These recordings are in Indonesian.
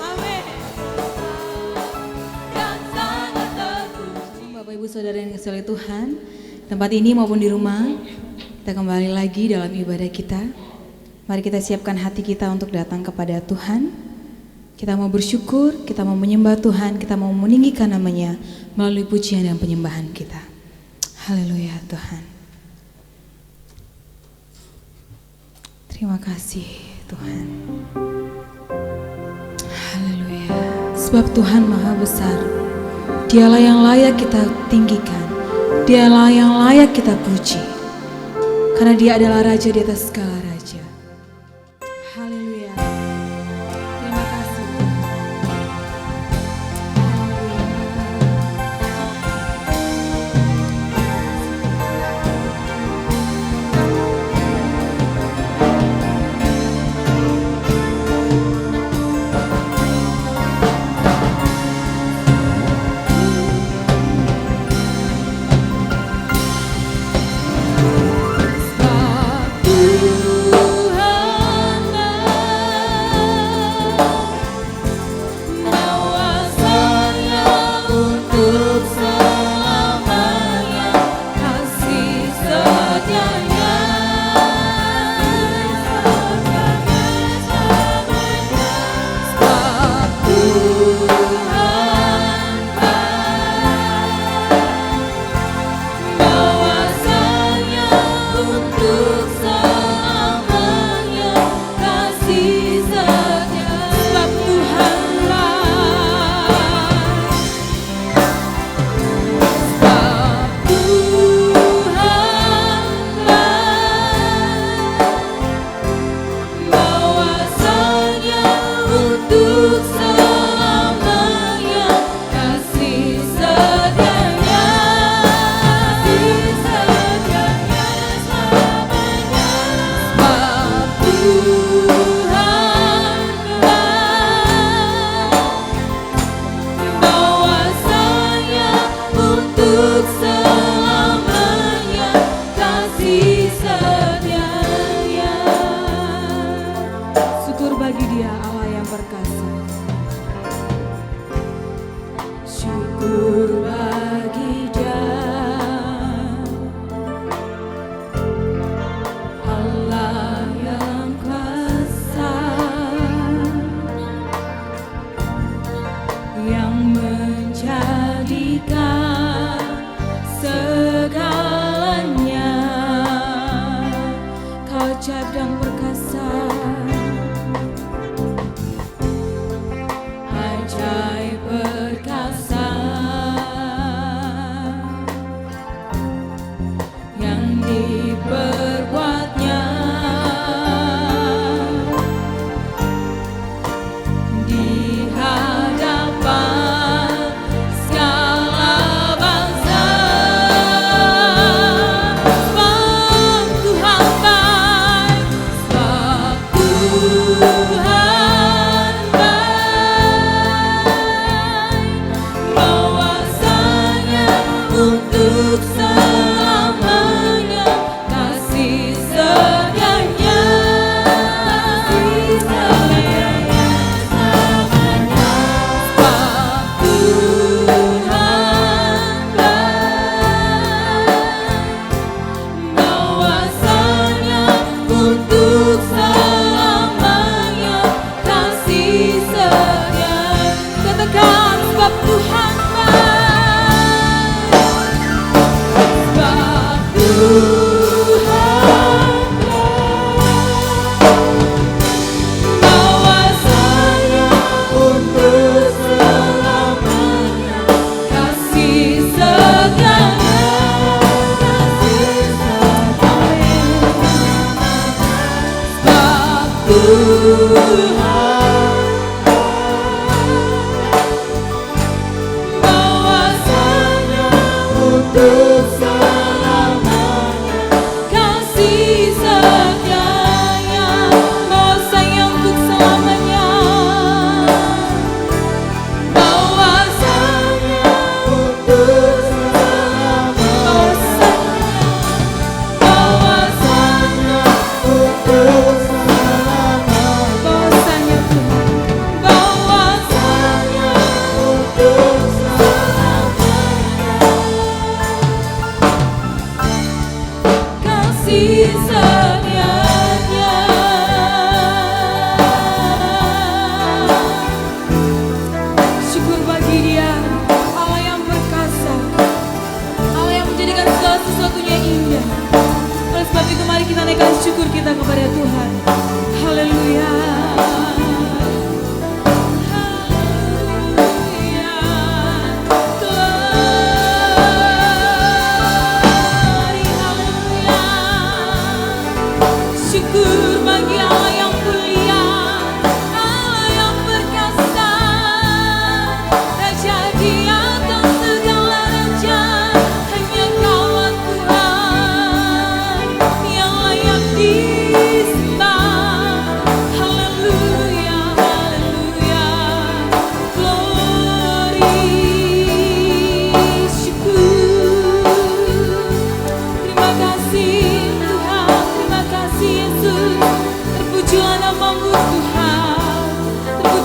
Amin. Bapak Ibu Saudara yang dikasihi Tuhan, tempat ini maupun di rumah, kita kembali lagi dalam ibadah kita. Mari kita siapkan hati kita untuk datang kepada Tuhan. Kita mau bersyukur, kita mau menyembah Tuhan, kita mau meninggikan namanya melalui pujian dan penyembahan kita. Haleluya Tuhan. Terima kasih Tuhan. Haleluya. Sebab Tuhan Maha Besar. Dialah yang layak kita tinggikan. Dialah yang layak kita puji. Karena Dia adalah Raja di atas segala raja. Haleluya. Terima kasih.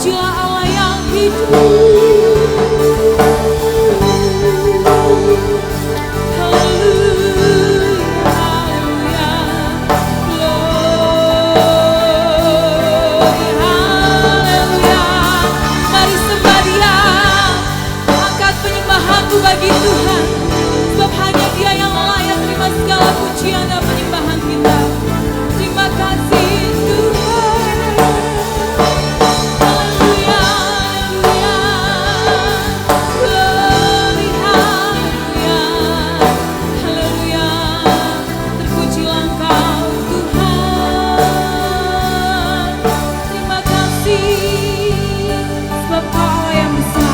terpujilah Allah yang hidup. Bagi Tuhan, sebab hanya Dia yang layak terima segala pujian dan penyembahan kita. Terima kasih Tuhan. Haleluya, haleluya, haleluya, haleluya. Terpujilah Engkau Tuhan. Terima kasih, sebab Kau Allah yang besar.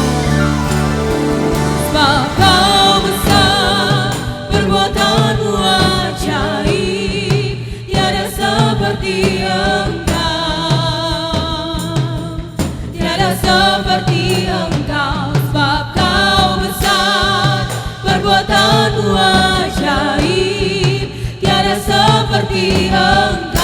Kau besar, perbuatanmu ajaib, tiada seperti Engkau, tiada seperti Engkau. Sebab Kau besar, perbuatanmu ajaib, tiada seperti Engkau.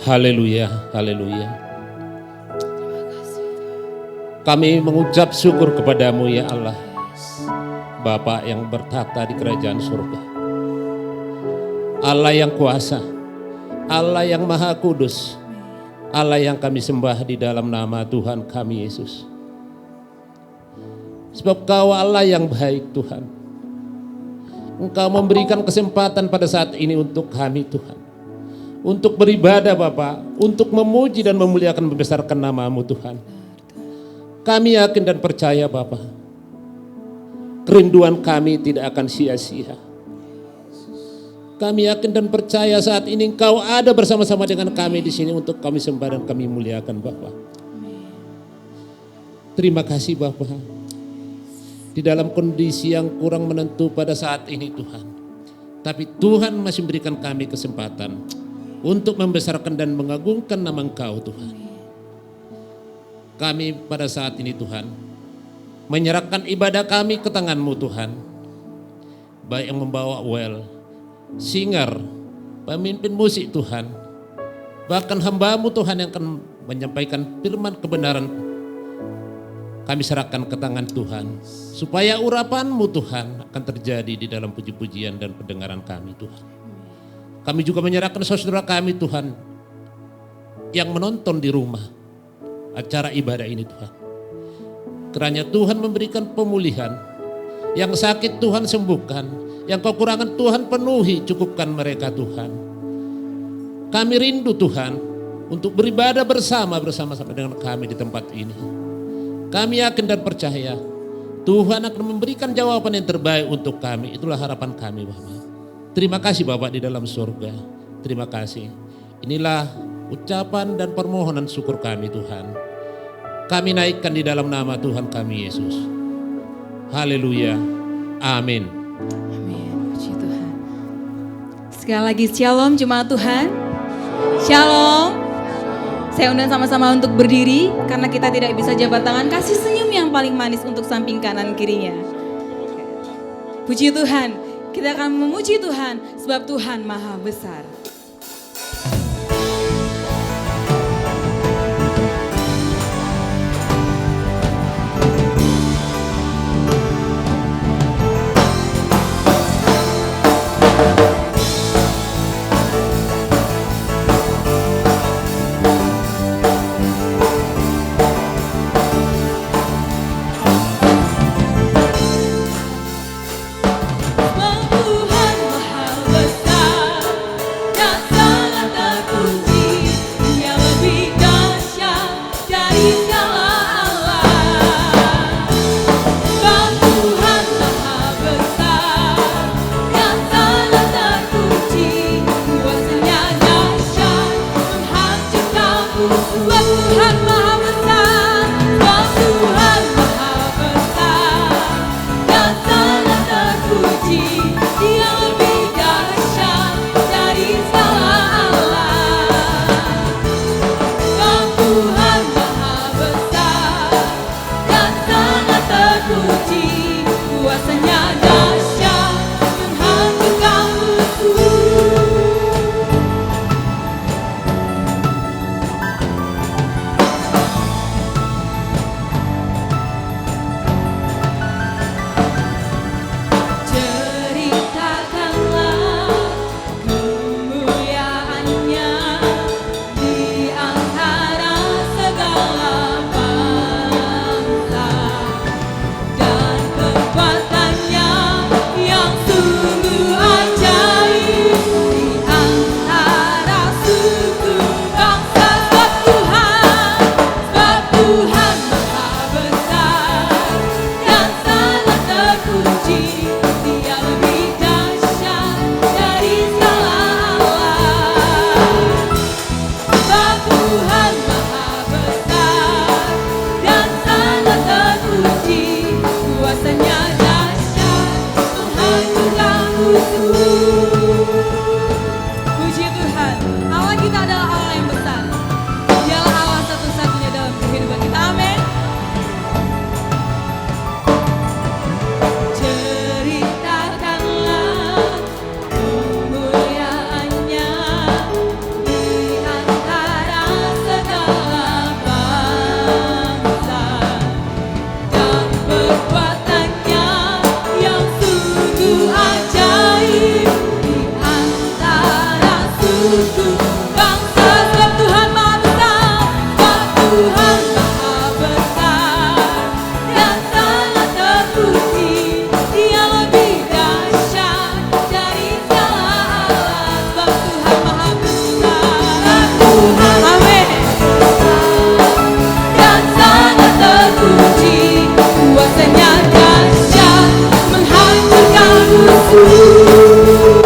Haleluya, haleluya. Kami mengucap syukur kepadamu ya Allah, Bapa yang bertata di kerajaan surga. Allah yang kuasa, Allah yang maha kudus, Allah yang kami sembah di dalam nama Tuhan kami Yesus. Sebab Kau Allah yang baik Tuhan. Engkau memberikan kesempatan pada saat ini untuk kami Tuhan. Untuk beribadah Bapa, untuk memuji dan memuliakan membesarkan nama-Mu Tuhan. Kami yakin dan percaya Bapa, kerinduan kami tidak akan sia-sia. Kami yakin dan percaya saat ini Engkau ada bersama-sama dengan kami di sini untuk kami sembah dan kami muliakan Bapa. Terima kasih Bapa. Di dalam kondisi yang kurang menentu pada saat ini Tuhan, tapi Tuhan masih memberikan kami kesempatan untuk membesarkan dan mengagungkan nama Engkau Tuhan. Kami pada saat ini Tuhan menyerahkan ibadah kami ke tangan-Mu Tuhan. Baik yang membawa singer, pemimpin musik Tuhan, bahkan hamba-Mu Tuhan yang akan menyampaikan firman kebenaran, kami serahkan ke tangan Tuhan, supaya urapan-Mu Tuhan akan terjadi di dalam puji-pujian dan pendengaran kami Tuhan. Kami juga menyerahkan saudara kami Tuhan, yang menonton di rumah acara ibadah ini Tuhan. Kiranya Tuhan memberikan pemulihan, yang sakit Tuhan sembuhkan, Yang kekurangan Tuhan penuhi, cukupkan mereka Tuhan. Kami rindu Tuhan untuk beribadah bersama-sama dengan kami di tempat ini. Kami yakin dan percaya Tuhan akan memberikan jawaban yang terbaik untuk kami. Itulah harapan kami Bapak. Terima kasih Bapak di dalam surga. Terima kasih. Inilah ucapan dan permohonan syukur kami Tuhan. Kami naikkan di dalam nama Tuhan kami Yesus. Haleluya. Amin. Amin. Puji Tuhan. Sekali lagi shalom jemaat Tuhan. Shalom. Saya undang sama-sama untuk berdiri karena kita tidak bisa jabat tangan. Kasih senyum yang paling manis untuk samping kanan kirinya. Puji Tuhan. Kita akan memuji Tuhan sebab Tuhan Maha Besar. Tuhan Maha Besar dan sangat terpuji, Dia lebih dahsyat dari segala alam. Sebab Tuhan Maha Besar dan sangat terpuji, kuasanya dahsyat menghancurkan musuh. Sebab Tuhan Maha Besar, sebab Tuhan Maha Besar dan sangat terpuji, Dia lebih dahsyat dari segala alam. Sebab Tuhan Maha Besar dan sangat terpuji, kuasanya dahsyat menghancurkan musuh. Ceritakanlah kemuliaannya di antara segala bangsa, dan kekuatannya yang sungguh ajaib di antara suku bangsa. Sebab Tuhan Maha Besar dan sangat terpuji, Dia lebih dahsyat dari segala alam. Sebab Tuhan Maha Besar dan sangat terpuji, kuasanya dahsyat menghancurkan musuh. Puji Tuhan, Allah kita adalah Allah yang besar. Dialah Allah satu-satunya dalam kehidupan kita. Amin. Ceritakanlah kemuliaannya di antara segala bangsa, dan kekuatannya yang sungguh ajaib di antara suku bangsa. Sebab Tuhan Maha Besar, sebab Tuhan Maha Besar dan sangat terpuji, Dia lebih dahsyat dari segala alam. Sebab Tuhan Maha Besar, Tuhan Amin, dan sangat terpuji, kuasanya dahsyat menghancurkan musuh.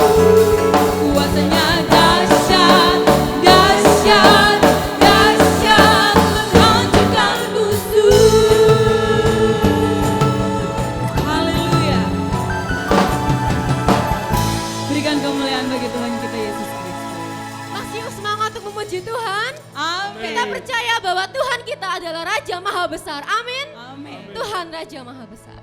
Kuasanya dahsyat, dahsyat, dahsyat menghancurkan musuh. Haleluya. Berikan kemuliaan bagi Tuhan kita Yesus Kristus. Masih yuk semangat untuk memuji Tuhan. Amin. Kita percaya bahwa Tuhan kita adalah Raja Maha Besar. Amin. Amin. Tuhan Raja Maha Besar.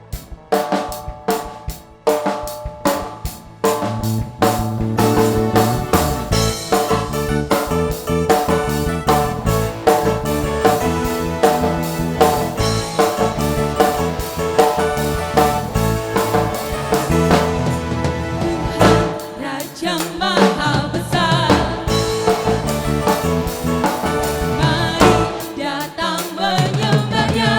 Raja Maha Besar, mari datang menyembah-Nya.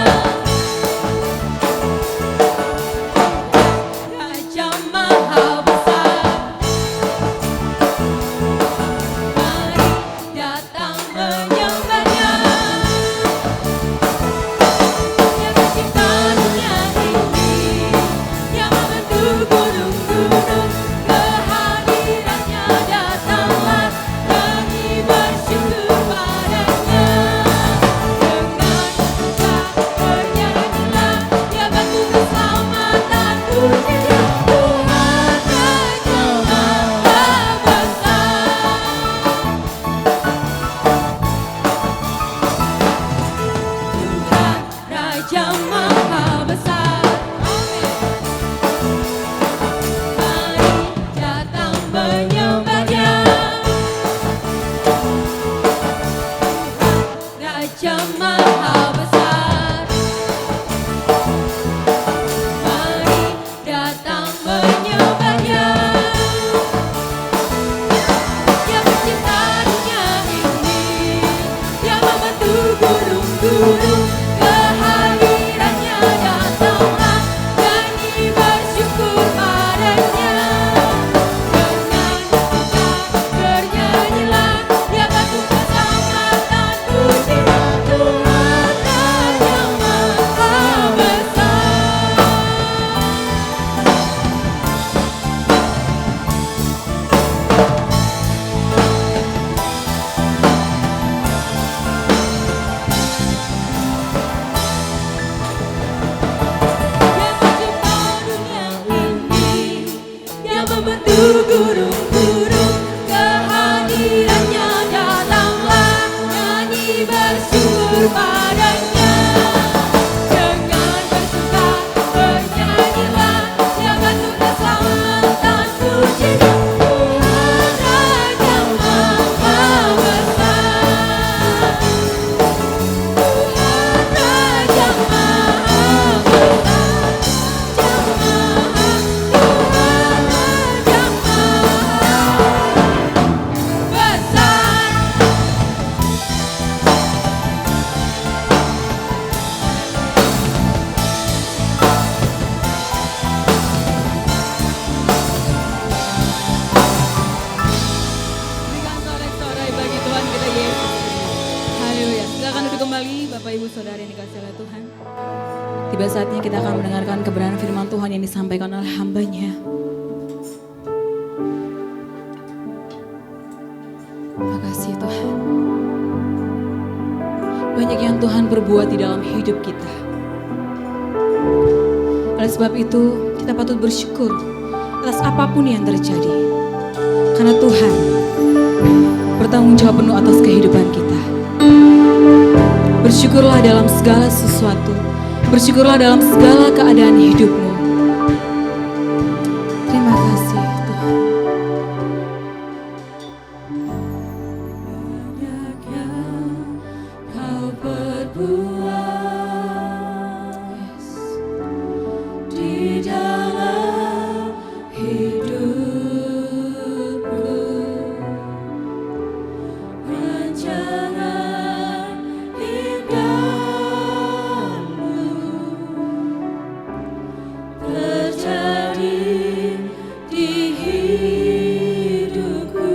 bersatu kembali Bapak Ibu Saudara yang dikasihi oleh Tuhan. Tiba saatnya kita akan mendengarkan kebenaran firman Tuhan yang disampaikan oleh hamba-Nya. Terima kasih Tuhan. Banyak yang Tuhan berbuat di dalam hidup kita. Oleh sebab itu kita patut bersyukur atas apapun yang terjadi. Karena Tuhan bertanggung jawab penuh atas kehidupan kita. Bersyukurlah dalam segala sesuatu. Bersyukurlah dalam segala keadaan hidupmu. Terima kasih Tuhan. Banyak yang kau perbuat di dalam hidupku. Rancangan indahmu terjadi di hidupku.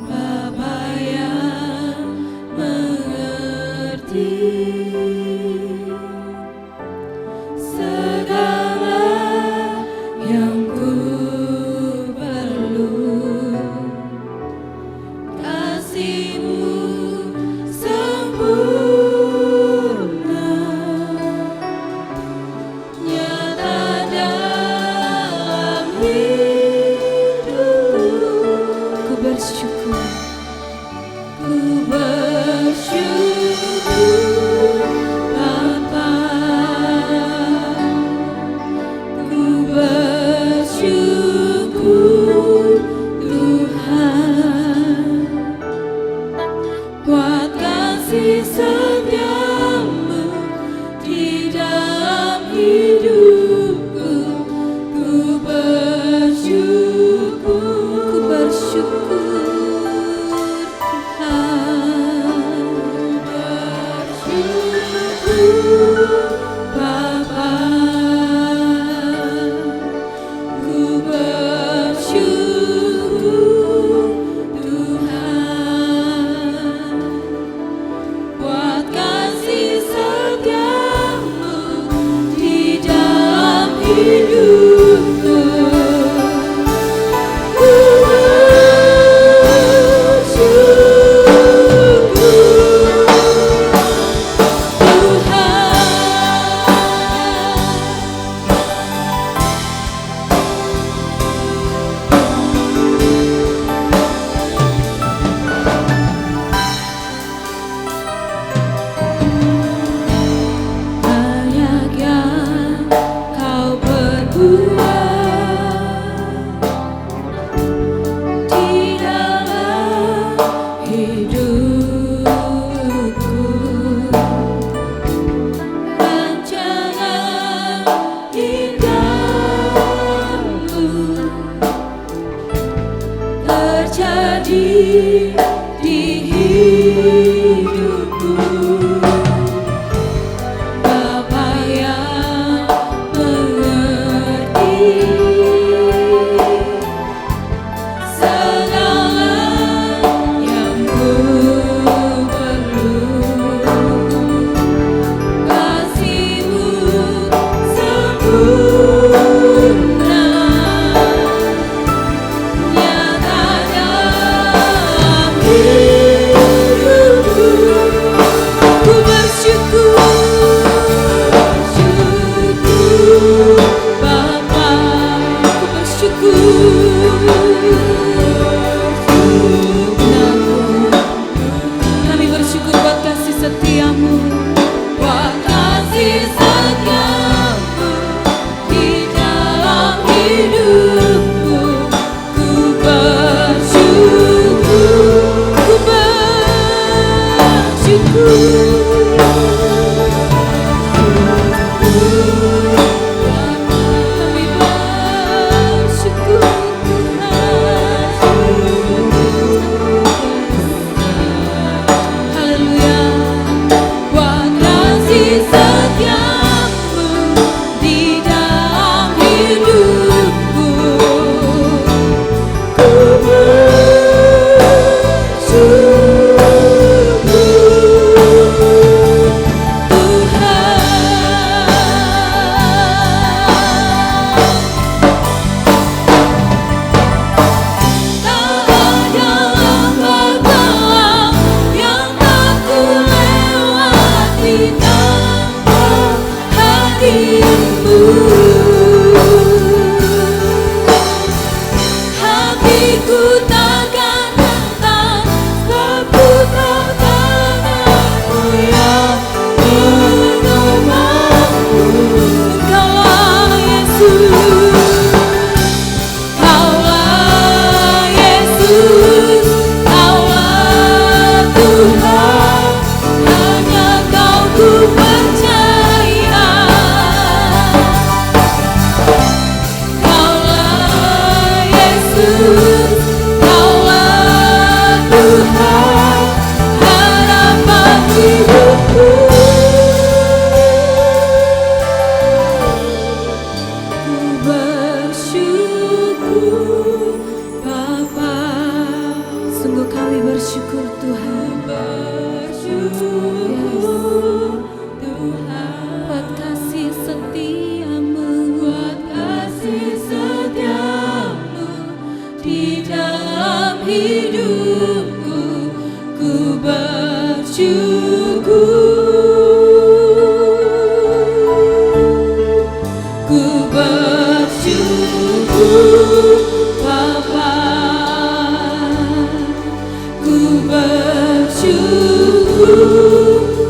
Bapa yang mengerti segala yang ku perlu. Kasih-Mu sempurna nyata dalam hidupku. Ku bersyukur Bapa. Ku bersyukur Tuhan buat kasih setiamu di dalam hidupku. Ku bersyukur Tuhan. Bersyukur Bapa. Ku bersyukur Tuhan buat kasih setiamu di dalam hidupku. Ku bersyukur banyak yang kau perbuat di dalam hidupku. Rancangan indahmu terjadi di hidupku. Bapa yang mengerti segala yang ku perlu. Kasih-Mu sempurna nyata dalam hidupku. hatiku takkan rentan, sebab ku tahu tanganmu yang penuh mampu. Engkaulah Yesus, Kaulah Yesus, Kaulah Tuhan, hanya Kau ku percaya. Kaulah Yesus, Kaulah Tuhan, harapan hidupku. Ku bersyukur Bapa, sungguh kami bersyukur Tuhan. Bersyukur Tuhan, buat kasih setiamu, buat kasih setiamu di dalam hidupku. Ku bersyukur, ku bersyukur Bapa, ku bersyukur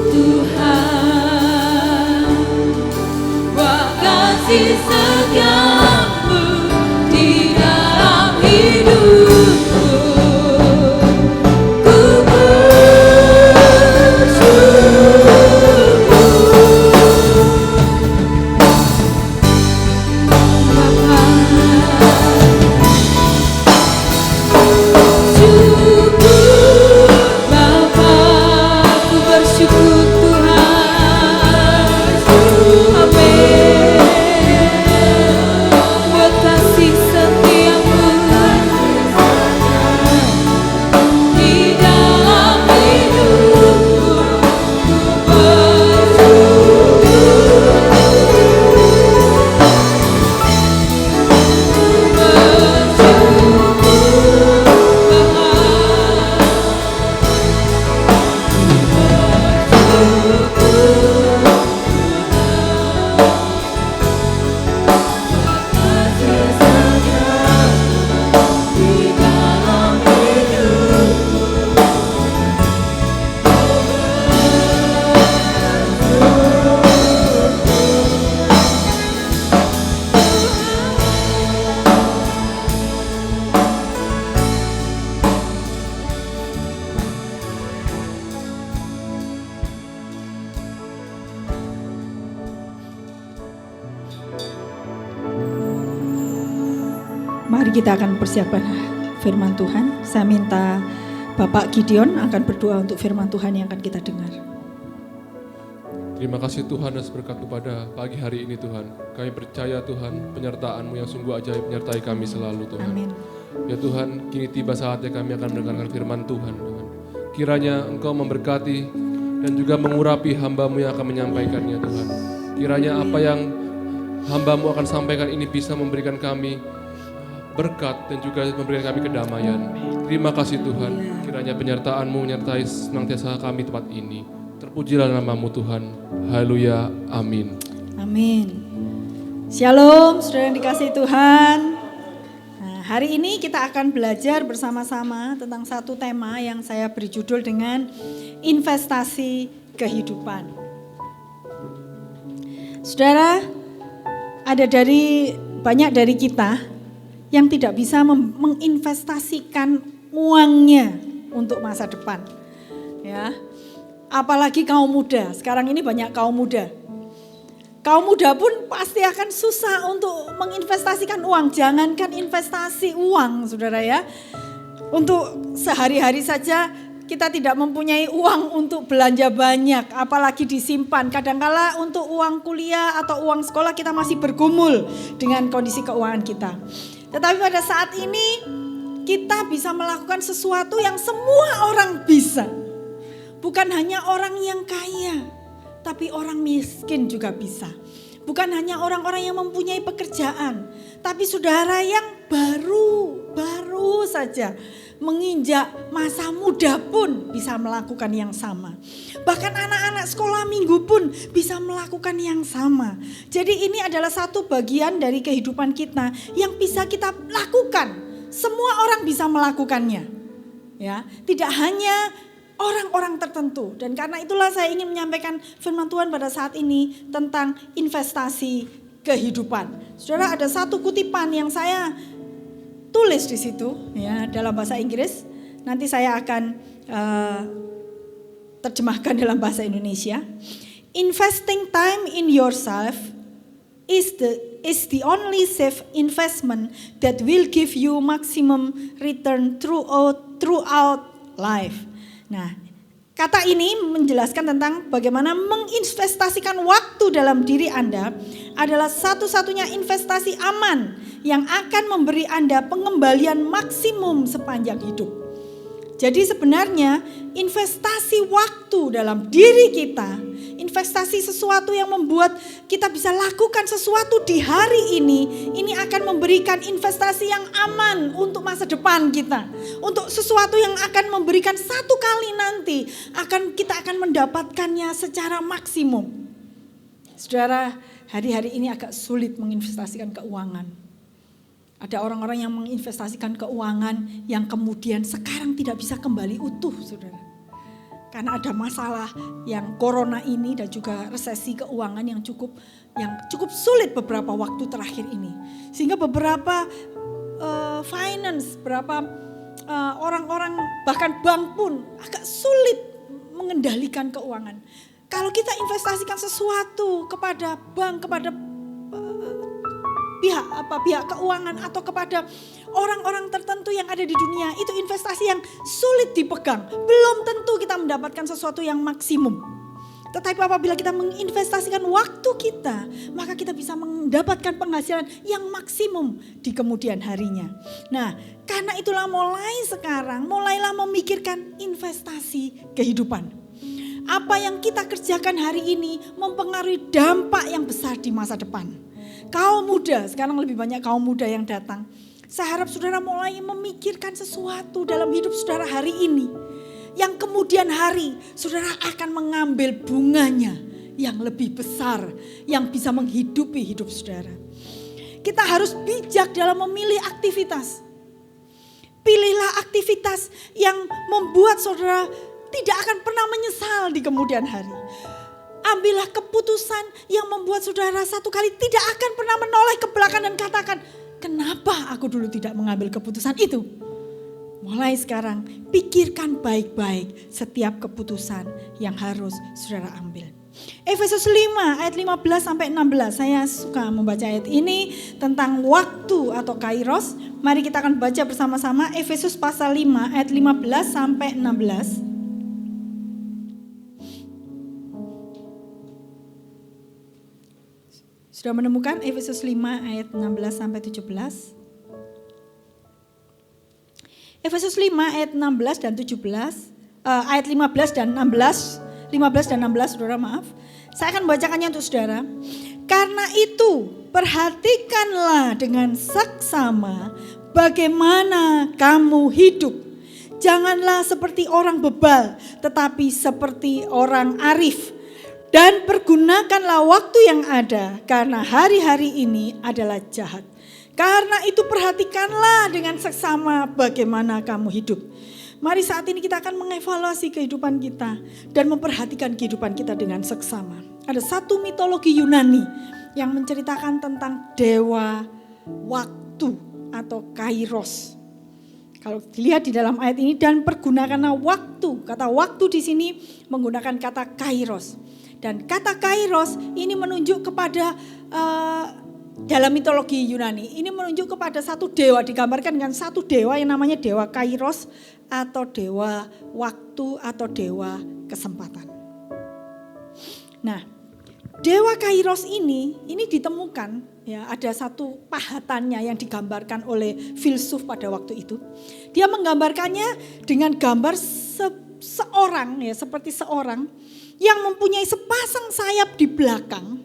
Tuhan, buat kasih setiamu di dalam hidupku. Ku Mari kita akan persiapkan firman Tuhan. Saya minta Bapak Gideon akan berdoa untuk firman Tuhan yang akan kita dengar. Terima kasih Tuhan atas berkat pada pagi hari ini Tuhan. Kami percaya Tuhan penyertaan-Mu yang sungguh ajaib menyertai kami selalu Tuhan. Amin. Ya Tuhan, kini tiba saatnya kami akan mendengarkan firman Tuhan Tuhan. Kiranya Engkau memberkati dan juga mengurapi hamba-Mu yang akan menyampaikannya Tuhan. Kiranya apa yang hamba-Mu akan sampaikan ini bisa memberikan kami berkat dan juga memberikan kami kedamaian. Terima kasih Tuhan, kiranya penyertaan-Mu menyertai senantiasa kami tempat ini. Terpujilah nama-Mu Tuhan. Haleluya, amin. Amin. Shalom, saudara yang dikasihi Tuhan. Nah, hari ini kita akan belajar bersama-sama tentang satu tema yang saya beri judul dengan investasi kehidupan. Saudara, ada banyak dari kita yang tidak bisa menginvestasikan uangnya untuk masa depan. Ya. Apalagi kaum muda. Sekarang ini banyak kaum muda. Kaum muda pun pasti akan susah untuk menginvestasikan uang. Jangankan investasi uang, Saudara ya. Untuk sehari-hari saja kita tidak mempunyai uang untuk belanja banyak, apalagi disimpan. Kadangkala untuk uang kuliah atau uang sekolah kita masih bergumul dengan kondisi keuangan kita. Tetapi pada saat ini kita bisa melakukan sesuatu yang semua orang bisa. Bukan hanya orang yang kaya, tapi orang miskin juga bisa. Bukan hanya orang-orang yang mempunyai pekerjaan, tapi saudara yang baru saja menginjak masa muda pun bisa melakukan yang sama. Bahkan anak-anak sekolah minggu pun bisa melakukan yang sama. Jadi ini adalah satu bagian dari kehidupan kita yang bisa kita lakukan Semua orang bisa melakukannya. Ya, tidak hanya orang-orang tertentu. Dan karena itulah saya ingin menyampaikan firman Tuhan pada saat ini tentang investasi kehidupan. Saudara, ada satu kutipan yang saya tulis di situ ya dalam bahasa Inggris. Nanti saya akan terjemahkan dalam bahasa Indonesia. Investing time in yourself is the only safe investment that will give you maximum return throughout life. Nah, kata ini menjelaskan tentang bagaimana menginvestasikan waktu dalam diri Anda adalah satu-satunya investasi aman yang akan memberi Anda pengembalian maksimum sepanjang hidup. Jadi sebenarnya investasi waktu dalam diri kita, investasi sesuatu yang membuat kita bisa lakukan sesuatu di hari ini akan memberikan investasi yang aman untuk masa depan kita. Untuk sesuatu yang akan memberikan satu kali nanti, kita akan mendapatkannya secara maksimum. Saudara, hari-hari ini agak sulit menginvestasikan keuangan. Ada orang-orang yang menginvestasikan keuangan yang kemudian sekarang tidak bisa kembali utuh, saudara. Karena ada masalah yang corona ini dan juga resesi keuangan yang cukup sulit beberapa waktu terakhir ini. Sehingga beberapa orang-orang bahkan bank pun agak sulit mengendalikan keuangan. Kalau kita investasikan sesuatu kepada bank, kepada pihak keuangan atau kepada orang-orang tertentu yang ada di dunia, itu investasi yang sulit dipegang. Belum tentu kita mendapatkan sesuatu yang maksimum. Tetapi apabila kita menginvestasikan waktu kita, maka kita bisa mendapatkan penghasilan yang maksimum di kemudian harinya. Nah, karena itulah mulailah memikirkan investasi kehidupan. Apa yang kita kerjakan hari ini mempengaruhi dampak yang besar di masa depan. Kaum muda, sekarang lebih banyak kaum muda yang datang. Saya harap saudara mulai memikirkan sesuatu dalam hidup saudara hari ini. Yang kemudian hari saudara akan mengambil bunganya yang lebih besar. Yang bisa menghidupi hidup saudara. Kita harus bijak dalam memilih aktivitas. Pilihlah aktivitas yang membuat saudara tidak akan pernah menyesal di kemudian hari. Ambillah keputusan yang membuat saudara satu kali tidak akan pernah menoleh ke belakang dan katakan, kenapa aku dulu tidak mengambil keputusan itu? Mulai sekarang pikirkan baik-baik setiap keputusan yang harus saudara ambil. Efesus 5 ayat 15 sampai 16. Saya suka membaca ayat ini tentang waktu atau kairos. Mari kita akan baca bersama-sama Efesus pasal 5 ayat 15 sampai 16. Sudah menemukan Efesus 5 ayat 16 sampai 17? Efesus 5 ayat 16 dan 17, ayat 15 dan 16, 15 dan 16 saudara maaf. Saya akan membacakannya untuk saudara. Karena itu perhatikanlah dengan saksama bagaimana kamu hidup. Janganlah seperti orang bebal, tetapi seperti orang arif. Dan pergunakanlah waktu yang ada, karena hari-hari ini adalah jahat. Karena itu perhatikanlah dengan seksama bagaimana kamu hidup. Mari saat ini kita akan mengevaluasi kehidupan kita dan memperhatikan kehidupan kita dengan seksama. Ada satu mitologi Yunani yang menceritakan tentang dewa waktu atau kairos. Kalau dilihat di dalam ayat ini, dan pergunakanlah waktu. Kata waktu di sini menggunakan kata kairos. Dan kata kairos ini menunjuk kepada dalam mitologi Yunani, ini menunjuk kepada satu dewa, digambarkan dengan satu dewa yang namanya dewa kairos atau dewa waktu atau dewa kesempatan. Nah, dewa kairos ini ditemukan, ya, ada satu pahatannya yang digambarkan oleh filsuf pada waktu itu. Dia menggambarkannya dengan gambar seorang, ya, seperti seorang yang mempunyai sepasang sayap di belakang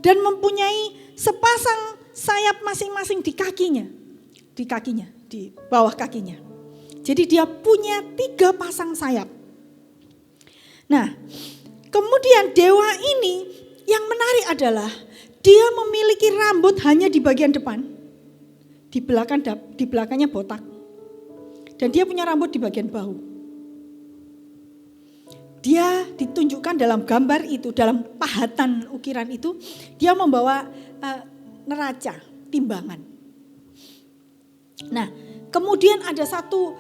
dan mempunyai sepasang sayap masing-masing di kakinya, di bawah kakinya. Jadi dia punya 3 pasang sayap. Nah, kemudian dewa ini yang menarik adalah dia memiliki rambut hanya di bagian depan di belakangnya botak. Dan dia punya rambut di bagian bahu. Dia ditunjukkan dalam gambar itu, dalam pahatan ukiran itu, dia membawa neraca, timbangan. Nah, kemudian ada satu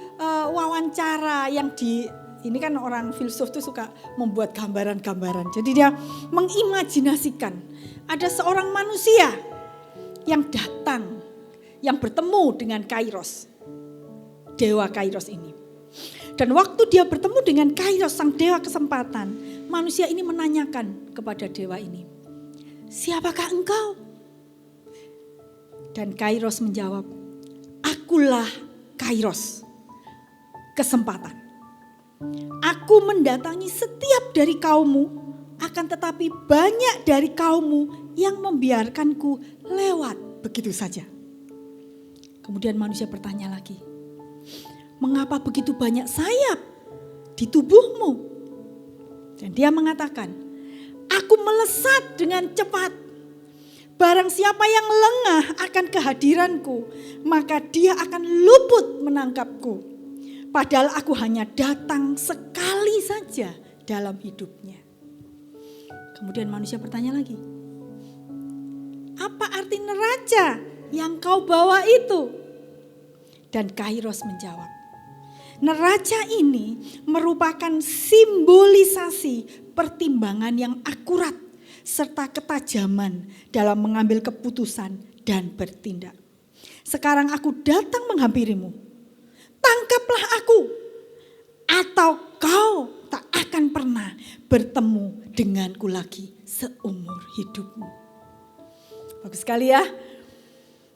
wawancara yang ini kan orang filsuf tuh suka membuat gambaran-gambaran. Jadi dia mengimajinasikan ada seorang manusia yang datang, yang bertemu dengan Kairos, dewa Kairos ini. Dan waktu dia bertemu dengan Kairos, sang dewa kesempatan, manusia ini menanyakan kepada dewa ini, siapakah engkau? Dan Kairos menjawab, akulah Kairos, kesempatan. Aku mendatangi setiap dari kaummu, akan tetapi banyak dari kaummu yang membiarkanku lewat begitu saja. Kemudian manusia bertanya lagi, mengapa begitu banyak sayap di tubuhmu? Dan dia mengatakan, aku melesat dengan cepat. Barang siapa yang lengah akan kehadiranku, maka dia akan luput menangkapku. Padahal aku hanya datang sekali saja dalam hidupnya. Kemudian manusia bertanya lagi, apa arti neraca yang kau bawa itu? Dan Kairos menjawab, neraca ini merupakan simbolisasi pertimbangan yang akurat serta ketajaman dalam mengambil keputusan dan bertindak. Sekarang aku datang menghampirimu. Tangkaplah aku, atau kau tak akan pernah bertemu denganku lagi seumur hidupmu. Bagus sekali ya.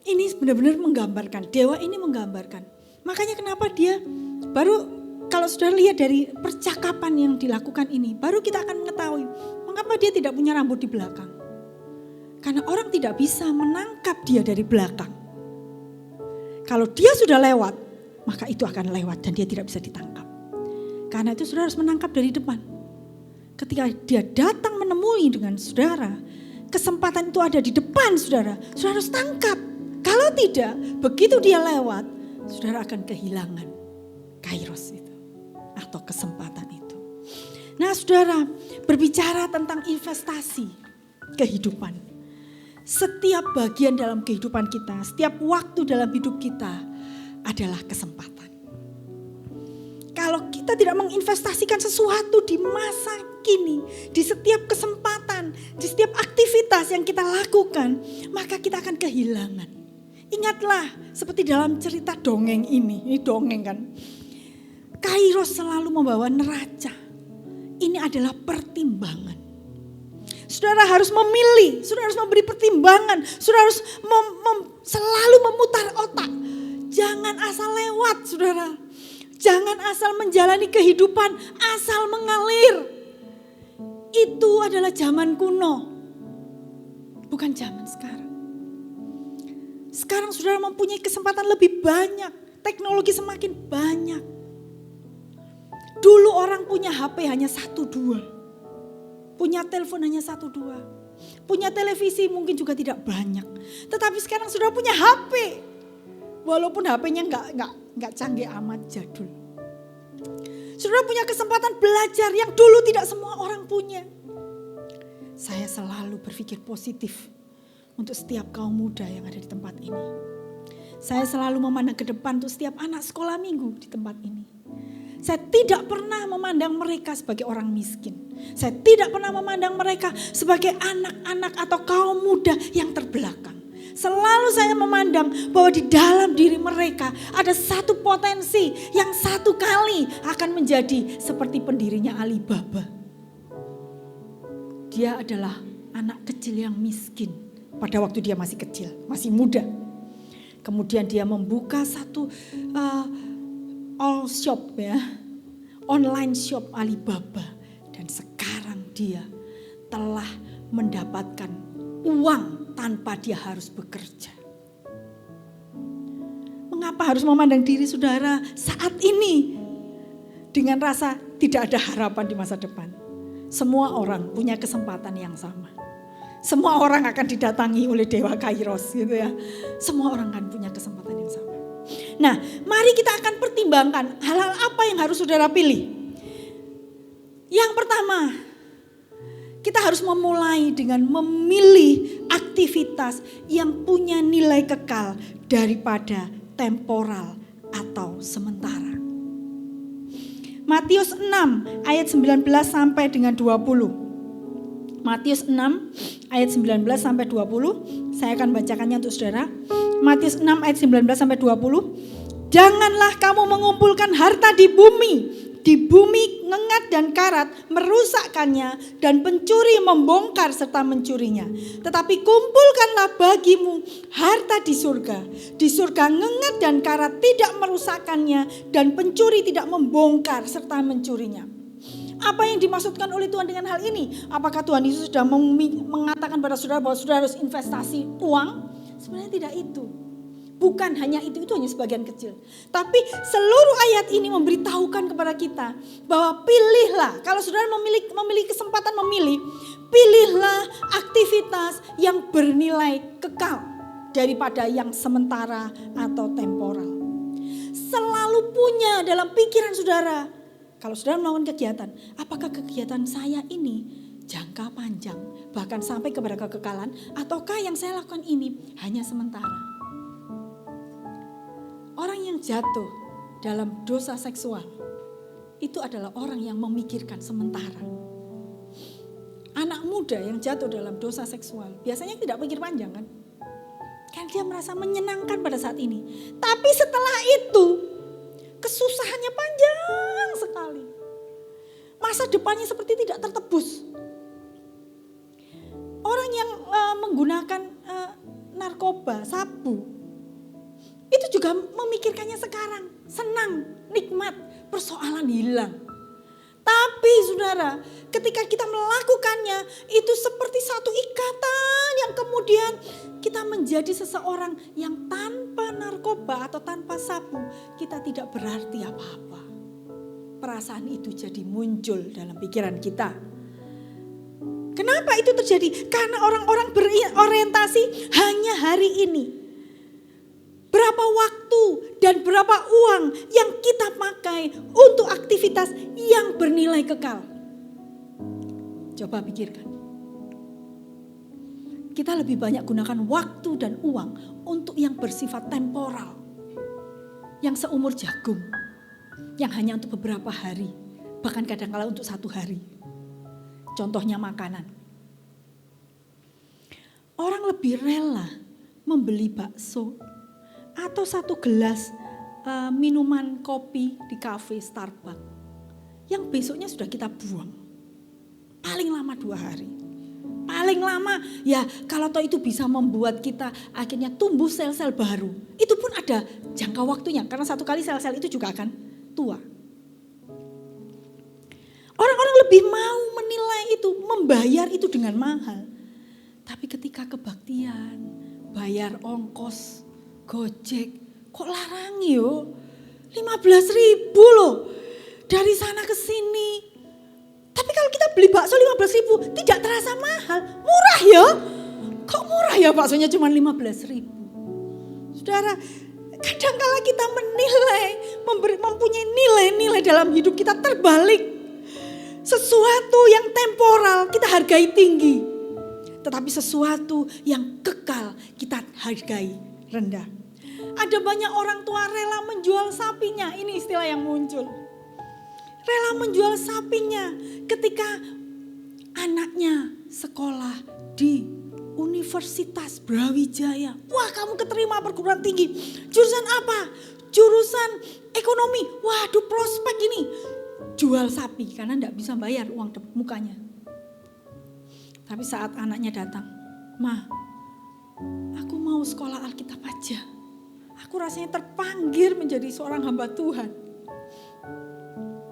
Ini benar-benar menggambarkan, dewa ini menggambarkan. Makanya kenapa dia baru, kalau sudah lihat dari percakapan yang dilakukan ini, baru kita akan mengetahui mengapa dia tidak punya rambut di belakang. Karena orang tidak bisa menangkap dia dari belakang. Kalau dia sudah lewat, maka itu akan lewat dan dia tidak bisa ditangkap. Karena itu saudara harus menangkap dari depan. Ketika dia datang menemui dengan saudara, kesempatan itu ada di depan saudara. Saudara harus tangkap. Kalau tidak, begitu dia lewat, saudara akan kehilangan Kairos itu atau kesempatan itu. Nah saudara, berbicara tentang investasi kehidupan. Setiap bagian dalam kehidupan kita, setiap waktu dalam hidup kita adalah kesempatan. Kalau kita tidak menginvestasikan sesuatu di masa kini, di setiap kesempatan, di setiap aktivitas yang kita lakukan, maka kita akan kehilangan. Ingatlah seperti dalam cerita dongeng ini dongeng kan. Kairos selalu membawa neraca. Ini adalah pertimbangan. Saudara harus memilih, saudara harus memberi pertimbangan, saudara harus selalu memutar otak. Jangan asal lewat saudara. Jangan asal menjalani kehidupan, asal mengalir. Itu adalah zaman kuno. Bukan zaman sekarang. Sekarang saudara mempunyai kesempatan lebih banyak. Teknologi semakin banyak. Dulu orang punya HP hanya 1-2. Punya telepon hanya 1-2. Punya televisi mungkin juga tidak banyak. Tetapi sekarang saudara punya HP. Walaupun HP-nya enggak canggih amat, jadul. Saudara punya kesempatan belajar yang dulu tidak semua orang punya. Saya selalu berpikir positif untuk setiap kaum muda yang ada di tempat ini. Saya selalu memandang ke depan untuk setiap anak sekolah minggu di tempat ini. Saya tidak pernah memandang mereka sebagai orang miskin. Saya tidak pernah memandang mereka sebagai anak-anak atau kaum muda yang terbelakang. Selalu saya memandang bahwa di dalam diri mereka ada satu potensi yang satu kali akan menjadi seperti pendirinya Alibaba. Dia adalah anak kecil yang miskin pada waktu dia masih kecil, masih muda. Kemudian dia membuka satu all shop ya, online shop Alibaba. Dan sekarang dia telah mendapatkan uang tanpa dia harus bekerja. Mengapa harus memandang diri saudara saat ini dengan rasa tidak ada harapan di masa depan? Semua orang punya kesempatan yang sama. Semua orang akan didatangi oleh Dewa Kairos gitu ya. Semua orang akan punya kesempatan yang sama. Nah, mari kita akan pertimbangkan hal-hal apa yang harus saudara pilih. Yang pertama, kita harus memulai dengan memilih aktivitas yang punya nilai kekal daripada temporal atau sementara. Matius 6 ayat 19 sampai dengan 20. Matius 6 ayat 19 sampai 20. Saya akan bacakannya untuk saudara. Matius 6 ayat 19 sampai 20. Janganlah kamu mengumpulkan harta di bumi. Di bumi ngengat dan karat merusakkannya dan pencuri membongkar serta mencurinya. Tetapi kumpulkanlah bagimu harta di surga. Di surga ngengat dan karat tidak merusakkannya dan pencuri tidak membongkar serta mencurinya. Apa yang dimaksudkan oleh Tuhan dengan hal ini? Apakah Tuhan Yesus sudah mengatakan pada saudara bahwa saudara harus investasi uang? Sebenarnya tidak itu. Bukan hanya itu hanya sebagian kecil. Tapi seluruh ayat ini memberitahukan kepada kita bahwa pilihlah, kalau saudara memiliki kesempatan memilih, pilihlah aktivitas yang bernilai kekal daripada yang sementara atau temporal. Selalu punya dalam pikiran saudara, kalau saudara melakukan kegiatan, apakah kegiatan saya ini jangka panjang, bahkan sampai kepada kekekalan, ataukah yang saya lakukan ini hanya sementara? Orang yang jatuh dalam dosa seksual, itu adalah orang yang memikirkan sementara. Anak muda yang jatuh dalam dosa seksual, biasanya tidak pikir panjang kan? Kan dia merasa menyenangkan pada saat ini. Tapi setelah itu, kesusahannya panjang sekali. Masa depannya seperti tidak tertebus. Orang yang menggunakan narkoba, sabu, itu juga memikirkannya sekarang. Senang, nikmat, persoalan hilang. Tapi saudara, ketika kita melakukannya, itu seperti satu ikatan yang kemudian kita menjadi seseorang yang tanpa narkoba atau tanpa sabu, kita tidak berarti apa-apa. Perasaan itu jadi muncul dalam pikiran kita. Kenapa itu terjadi? Karena orang-orang berorientasi hanya hari ini. Berapa waktu dan berapa uang yang kita pakai untuk aktivitas yang bernilai kekal. Coba pikirkan. Kita lebih banyak gunakan waktu dan uang untuk yang bersifat temporal. Yang seumur jagung. Yang hanya untuk beberapa hari. Bahkan kadang-kala untuk 1 hari. Contohnya makanan. Orang lebih rela membeli bakso atau 1 gelas minuman kopi di kafe Starbucks yang besoknya sudah kita buang. Paling lama 2 hari. Paling lama ya kalau toh itu bisa membuat kita akhirnya tumbuh sel-sel baru. Itu pun ada jangka waktunya karena 1 kali sel-sel itu juga akan tua. Orang-orang lebih mau menilai itu, membayar itu dengan mahal. Tapi ketika kebaktian, bayar ongkos, Gojek, kok larang yo? 15.000 loh. Dari sana ke sini. Tapi kalau kita beli bakso 15.000 tidak terasa mahal. Murah ya? Kok murah ya baksonya cuma 15.000? Saudara, kadang-kala kita menilai, mempunyai nilai-nilai dalam hidup kita terbalik. Sesuatu yang temporal kita hargai tinggi. Tetapi sesuatu yang kekal kita hargai rendah. Ada banyak orang tua rela menjual sapinya. Ini istilah yang muncul. Rela menjual sapinya ketika anaknya sekolah di Universitas Brawijaya. Wah, kamu keterima perguruan tinggi. Jurusan apa? Jurusan ekonomi. Waduh, prospek ini. Jual sapi karena enggak bisa bayar uang mukanya. Tapi saat anaknya datang, "Ma, aku mau sekolah Alkitab aja. Aku rasanya terpanggil menjadi seorang hamba Tuhan."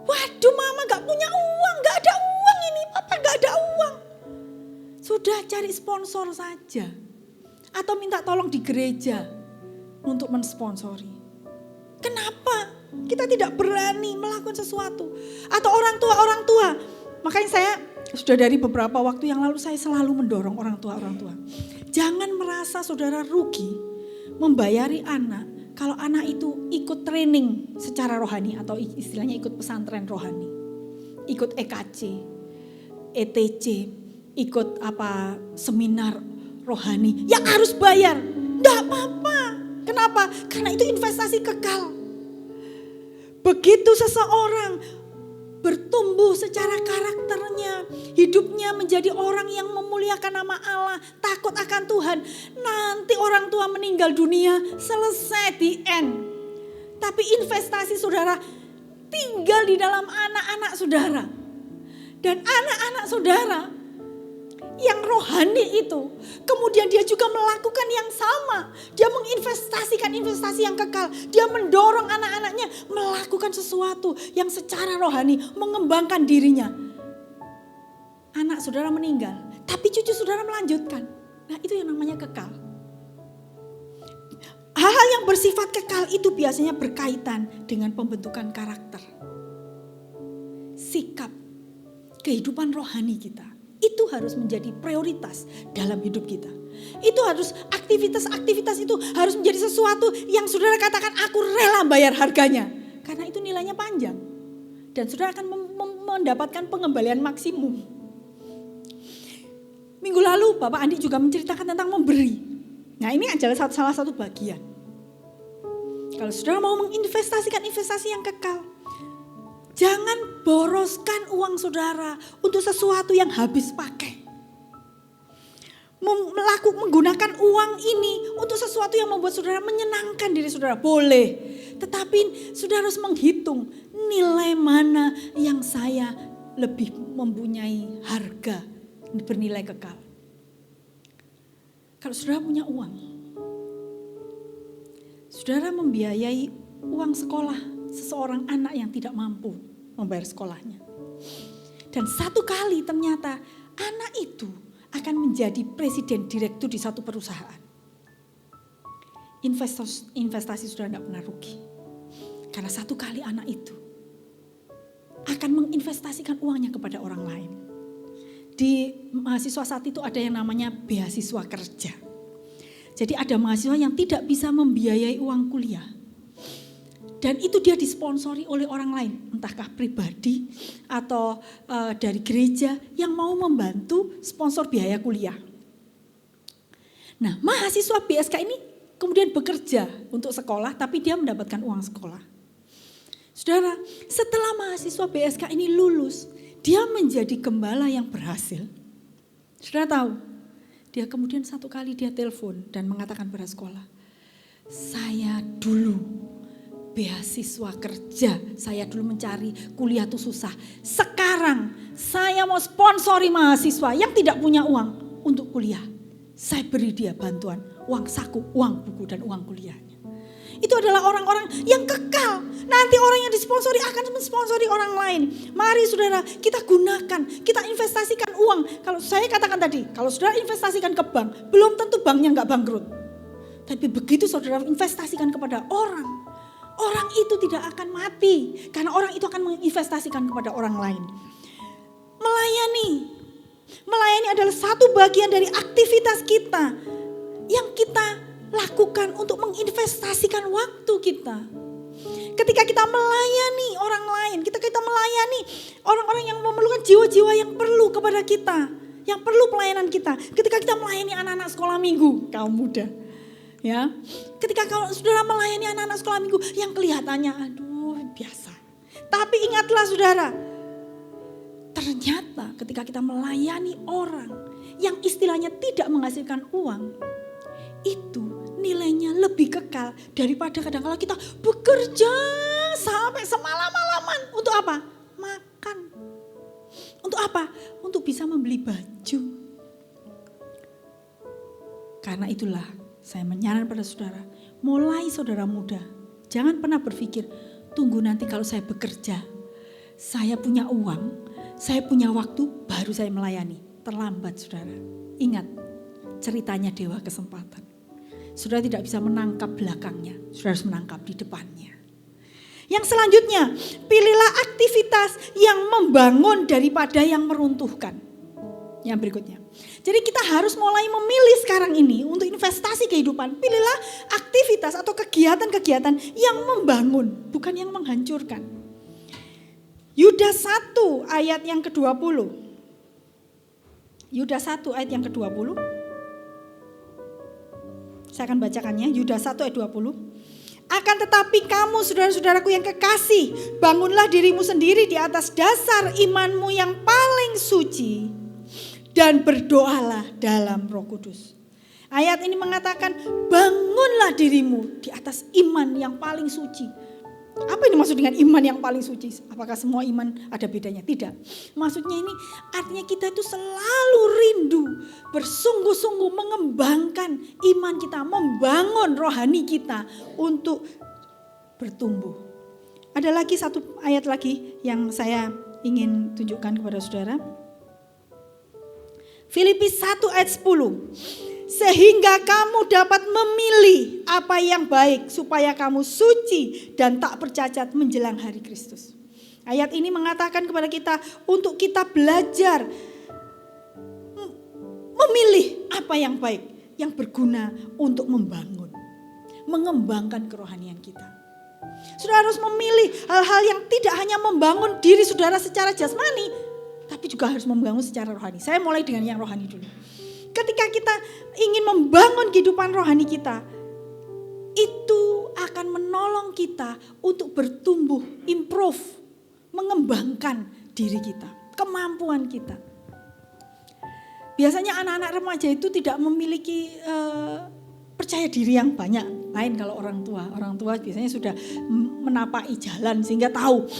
Waduh, mama gak punya uang, gak ada uang ini, papa gak ada uang. Sudah cari sponsor saja. Atau minta tolong di gereja untuk mensponsori. Kenapa kita tidak berani melakukan sesuatu? Atau orang tua, makanya saya Sudah dari beberapa waktu yang lalu saya selalu mendorong orang tua. Jangan merasa saudara rugi membayari anak kalau anak itu ikut training secara rohani atau istilahnya ikut pesantren rohani. Ikut EKC, ETC, ikut seminar rohani yang harus bayar. Enggak apa-apa. Kenapa? Karena itu investasi kekal. Begitu seseorang bertumbuh secara karakternya, hidupnya menjadi orang yang memuliakan nama Allah, takut akan Tuhan. Nanti orang tua meninggal dunia, selesai, the end. Tapi investasi saudara tinggal di dalam anak-anak saudara. Dan anak-anak saudara yang rohani itu, kemudian dia juga melakukan yang sama. Dia menginvestasikan investasi yang kekal. Dia mendorong anak-anaknya melakukan sesuatu yang secara rohani, mengembangkan dirinya. Anak saudara meninggal, tapi cucu saudara melanjutkan. Nah, itu yang namanya kekal. Hal-hal yang bersifat kekal itu biasanya berkaitan dengan pembentukan karakter, sikap, kehidupan rohani kita. Itu harus menjadi prioritas dalam hidup kita. Itu harus aktivitas-aktivitas itu harus menjadi sesuatu yang saudara katakan aku rela bayar harganya. Karena itu nilainya panjang. Dan saudara akan mendapatkan pengembalian maksimum. Minggu lalu Bapak Andi juga menceritakan tentang memberi. Nah, ini adalah salah satu bagian. Kalau saudara mau menginvestasikan investasi yang kekal, jangan boroskan uang saudara untuk sesuatu yang habis pakai. Menggunakan uang ini untuk sesuatu yang membuat saudara menyenangkan diri saudara, boleh. Tetapi saudara harus menghitung nilai mana yang saya lebih mempunyai harga bernilai kekal. Kalau saudara punya uang, saudara membiayai uang sekolah seseorang anak yang tidak mampu membayar sekolahnya. Dan satu kali ternyata anak itu akan menjadi presiden direktur di satu perusahaan. Investasi sudah tidak pernah rugi. Karena satu kali anak itu akan menginvestasikan uangnya kepada orang lain. Di mahasiswa saat itu ada yang namanya beasiswa kerja. Jadi ada mahasiswa yang tidak bisa membiayai uang kuliah. Dan itu dia disponsori oleh orang lain, entahkah pribadi atau dari gereja yang mau membantu sponsor biaya kuliah. Nah, mahasiswa BSK ini kemudian bekerja untuk sekolah, tapi dia mendapatkan uang sekolah. Saudara, setelah mahasiswa BSK ini lulus, dia menjadi gembala yang berhasil. Saudara tahu, dia kemudian satu kali dia telepon dan mengatakan pada sekolah, saya dulu beasiswa kerja, saya dulu mencari kuliah itu susah. Sekarang saya mau sponsori mahasiswa yang tidak punya uang untuk kuliah. Saya beri dia bantuan, uang saku, uang buku dan uang kuliahnya. Itu adalah orang-orang yang kekal. Nanti orang yang disponsori akan mensponsori orang lain. Mari saudara, kita gunakan, kita investasikan uang. Kalau saya katakan tadi, kalau saudara investasikan ke bank, belum tentu banknya nggak bangkrut. Tapi begitu saudara investasikan kepada orang itu tidak akan mati. Karena orang itu akan menginvestasikan kepada orang lain. Melayani adalah satu bagian dari aktivitas kita yang kita lakukan untuk menginvestasikan waktu kita. Ketika kita melayani orang lain, kita melayani orang-orang yang memerlukan jiwa-jiwa yang perlu kepada kita, yang perlu pelayanan kita. Ketika kita melayani anak-anak sekolah minggu, kaum muda. Ya, ketika kalau saudara melayani anak-anak sekolah minggu yang kelihatannya aduh biasa. Tapi ingatlah saudara, ternyata ketika kita melayani orang yang istilahnya tidak menghasilkan uang, itu nilainya lebih kekal daripada kadang-kala kita bekerja sampai semalam-malaman. Untuk apa? Makan. Untuk apa? Untuk bisa membeli baju. Karena itulah saya menyarankan pada saudara, mulai saudara muda, jangan pernah berpikir, tunggu nanti kalau saya bekerja, saya punya uang, saya punya waktu, baru saya melayani. Terlambat saudara. Ingat, ceritanya dewa kesempatan. Saudara tidak bisa menangkap belakangnya, saudara harus menangkap di depannya. Yang selanjutnya, pilihlah aktivitas yang membangun daripada yang meruntuhkan. Yang berikutnya. Jadi kita harus mulai memilih sekarang ini untuk investasi kehidupan. Pilihlah aktivitas atau kegiatan-kegiatan yang membangun, bukan yang menghancurkan. Yudas 1 ayat yang ke-20. Yudas 1 ayat yang ke-20. Saya akan bacakannya, Yudas 1 ayat 20. Akan tetapi kamu saudara-saudaraku yang kekasih, bangunlah dirimu sendiri di atas dasar imanmu yang paling suci dan berdoalah dalam Roh Kudus. Ayat ini mengatakan bangunlah dirimu di atas iman yang paling suci. Apa ini maksud dengan iman yang paling suci? Apakah semua iman ada bedanya? Tidak. Maksudnya ini artinya kita itu selalu rindu, bersungguh-sungguh mengembangkan iman kita, membangun rohani kita untuk bertumbuh. Ada lagi satu ayat lagi yang saya ingin tunjukkan kepada saudara. Filipi 1 ayat 10. Sehingga kamu dapat memilih apa yang baik supaya kamu suci dan tak bercacat menjelang hari Kristus. Ayat ini mengatakan kepada kita untuk kita belajar memilih apa yang baik, yang berguna untuk membangun, mengembangkan kerohanian kita. Saudara harus memilih hal-hal yang tidak hanya membangun diri saudara secara jasmani, tapi juga harus membangun secara rohani. Saya mulai dengan yang rohani dulu. Ketika kita ingin membangun kehidupan rohani kita, itu akan menolong kita untuk bertumbuh, improve, mengembangkan diri kita, kemampuan kita. Biasanya anak-anak remaja itu tidak memiliki percaya diri yang banyak. Lain kalau orang tua biasanya sudah menapaki jalan sehingga tahu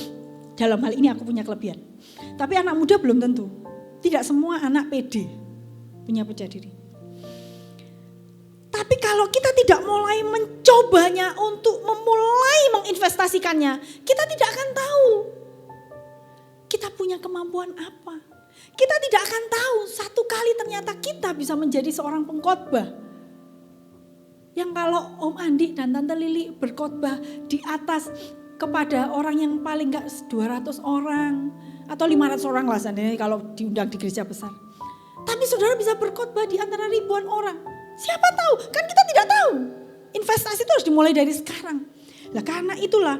dalam hal ini aku punya kelebihan. Tapi anak muda belum tentu. Tidak semua anak pede punya percaya diri. Tapi kalau kita tidak mulai mencobanya untuk memulai menginvestasikannya, kita tidak akan tahu kita punya kemampuan apa. Kita tidak akan tahu satu kali ternyata kita bisa menjadi seorang pengkhotbah. Yang kalau Om Andi dan Tante Lili berkhotbah di atas kepada orang yang paling enggak 200 orang atau 500 orang lah seandainya kalau diundang di gereja besar. Tapi saudara bisa berkhotbah di antara ribuan orang. Siapa tahu? Kan kita tidak tahu. Investasi itu harus dimulai dari sekarang. Nah, karena itulah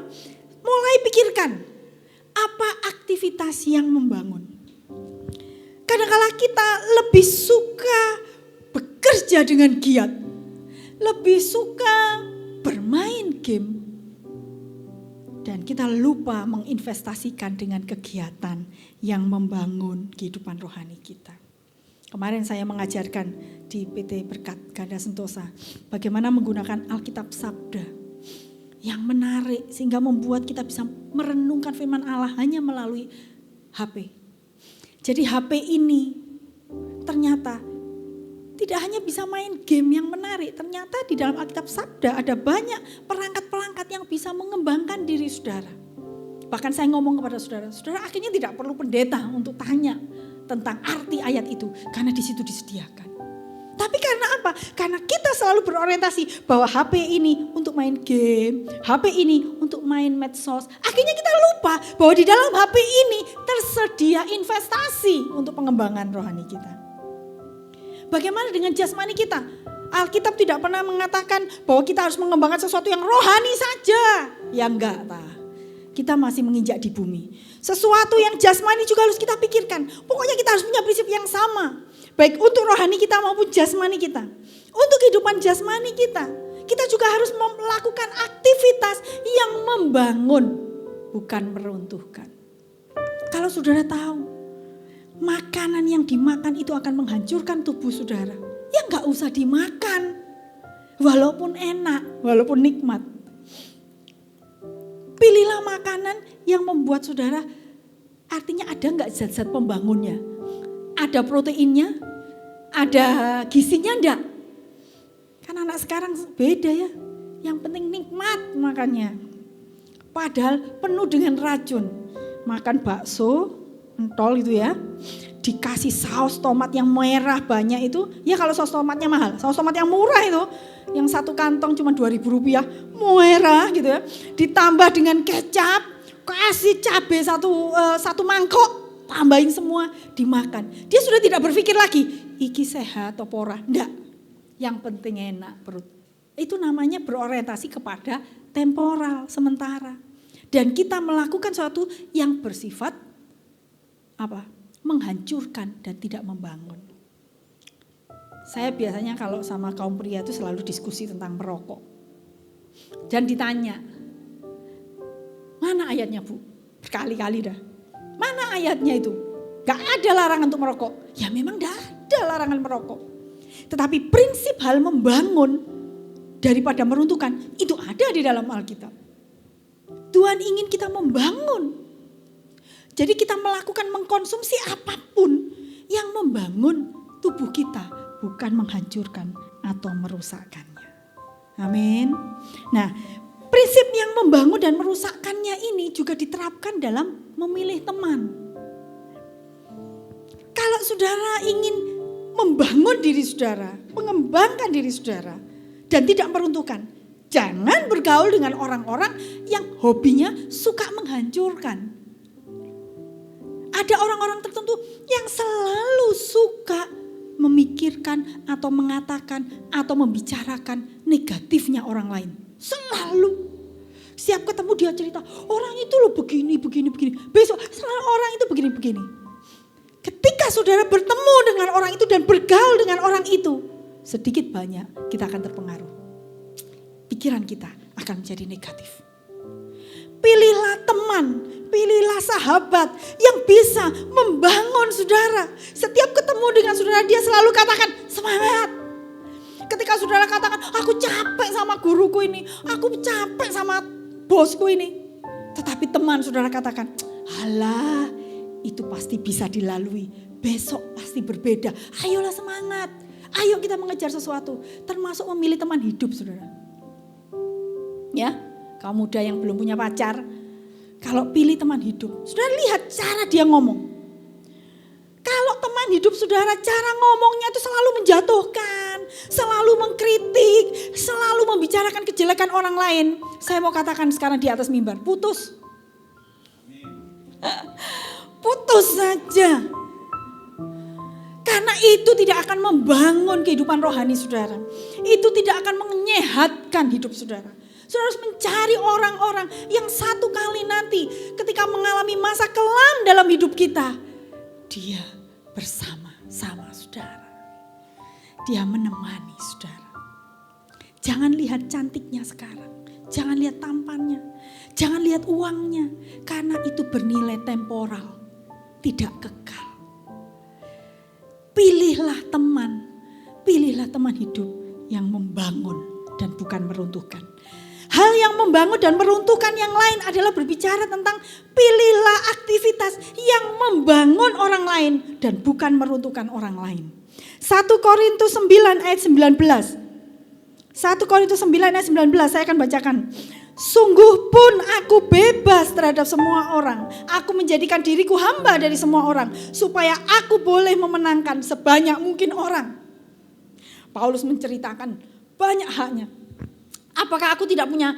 mulai pikirkan apa aktivitas yang membangun. Kadang-kala kita lebih suka bekerja dengan giat. Lebih suka bermain game. Dan kita lupa menginvestasikan dengan kegiatan yang membangun kehidupan rohani kita. Kemarin saya mengajarkan di PT Berkat Ganda Sentosa bagaimana menggunakan Alkitab Sabda yang menarik sehingga membuat kita bisa merenungkan firman Allah hanya melalui HP. Jadi HP ini ternyata tidak hanya bisa main game yang menarik, ternyata di dalam Alkitab Sabda ada banyak perangkat-perangkat yang bisa mengembangkan diri saudara. Bahkan saya ngomong kepada saudara, saudara akhirnya tidak perlu pendeta untuk tanya tentang arti ayat itu, karena di situ disediakan. Tapi karena apa? Karena kita selalu berorientasi bahwa HP ini untuk main game, HP ini untuk main medsos. Akhirnya kita lupa bahwa di dalam HP ini tersedia investasi untuk pengembangan rohani kita. Bagaimana dengan jasmani kita? Alkitab tidak pernah mengatakan bahwa kita harus mengembangkan sesuatu yang rohani saja. Ya enggak, kita masih menginjak di bumi. Sesuatu yang jasmani juga harus kita pikirkan. Pokoknya kita harus punya prinsip yang sama. Baik untuk rohani kita maupun jasmani kita. Untuk kehidupan jasmani kita. Kita juga harus melakukan aktivitas yang membangun. Bukan meruntuhkan. Kalau saudara tahu. Makanan yang dimakan itu akan menghancurkan tubuh saudara. Ya enggak usah dimakan. Walaupun enak. Walaupun nikmat. Pilihlah makanan yang membuat saudara, artinya ada enggak zat-zat pembangunnya? Ada proteinnya? Ada gizinya enggak? Kan anak sekarang beda ya. Yang penting nikmat makannya. Padahal penuh dengan racun. Makan bakso, entol itu ya. dikasih saus tomat yang merah banyak itu, ya kalau saus tomatnya mahal, saus tomat yang murah itu, yang satu kantong cuma 2.000 rupiah, merah gitu ya, ditambah dengan kecap, kasih cabai satu mangkok, tambahin semua, dimakan. Dia sudah tidak berpikir lagi, iki sehat atau ora, enggak, yang penting enak perut. Itu namanya berorientasi kepada temporal, sementara. Dan kita melakukan sesuatu yang bersifat apa? Menghancurkan dan tidak membangun. Saya biasanya kalau sama kaum pria itu selalu diskusi tentang merokok. Dan ditanya, mana ayatnya Bu? Berkali-kali dah. Mana ayatnya itu? Gak ada larangan untuk merokok. Ya memang gak ada larangan merokok. Tetapi prinsip hal membangun daripada meruntuhkan itu ada di dalam Alkitab. Tuhan ingin kita membangun. Jadi kita melakukan mengkonsumsi apapun yang membangun tubuh kita, bukan menghancurkan atau merusakkannya. Amin. Nah, prinsip yang membangun dan merusakkannya ini juga diterapkan dalam memilih teman. Kalau saudara ingin membangun diri saudara, mengembangkan diri saudara, dan tidak meruntuhkan, jangan bergaul dengan orang-orang yang hobinya suka menghancurkan. Ada orang-orang tertentu yang selalu suka memikirkan atau mengatakan atau membicarakan negatifnya orang lain. Selalu. Setiap ketemu dia cerita, orang itu loh begini. Besok selalu orang itu begini. Ketika saudara bertemu dengan orang itu dan bergaul dengan orang itu, sedikit banyak kita akan terpengaruh. Pikiran kita akan menjadi negatif. Pilihlah teman, pilihlah sahabat yang bisa membangun saudara. Setiap ketemu dengan saudara dia selalu katakan semangat. Ketika saudara katakan aku capek sama guruku ini, aku capek sama bosku ini. Tetapi teman saudara katakan, alah itu pasti bisa dilalui, besok pasti berbeda. Ayolah semangat, ayo kita mengejar sesuatu. Termasuk memilih teman hidup saudara. Ya. Kaum muda yang belum punya pacar, kalau pilih teman hidup, saudara lihat cara dia ngomong. Kalau teman hidup saudara cara ngomongnya itu selalu menjatuhkan, selalu mengkritik, selalu membicarakan kejelekan orang lain. Saya mau katakan sekarang di atas mimbar, putus. Putus saja. Karena itu tidak akan membangun kehidupan rohani saudara. Itu tidak akan menyehatkan hidup saudara. Saudara harus mencari orang-orang yang satu kali nanti ketika mengalami masa kelam dalam hidup kita, dia bersama-sama saudara. Dia menemani saudara. Jangan lihat cantiknya sekarang. Jangan lihat tampannya. Jangan lihat uangnya. Karena itu bernilai temporal. Tidak kekal. Pilihlah teman hidup yang membangun dan bukan meruntuhkan. Hal yang membangun dan meruntuhkan yang lain adalah berbicara tentang pilihlah aktivitas yang membangun orang lain dan bukan meruntuhkan orang lain. 1 Korintus 9 ayat 19. 1 Korintus 9 ayat 19 saya akan bacakan. Sungguh pun aku bebas terhadap semua orang. Aku menjadikan diriku hamba dari semua orang. Supaya aku boleh memenangkan sebanyak mungkin orang. Paulus menceritakan banyak haknya. Apakah aku tidak punya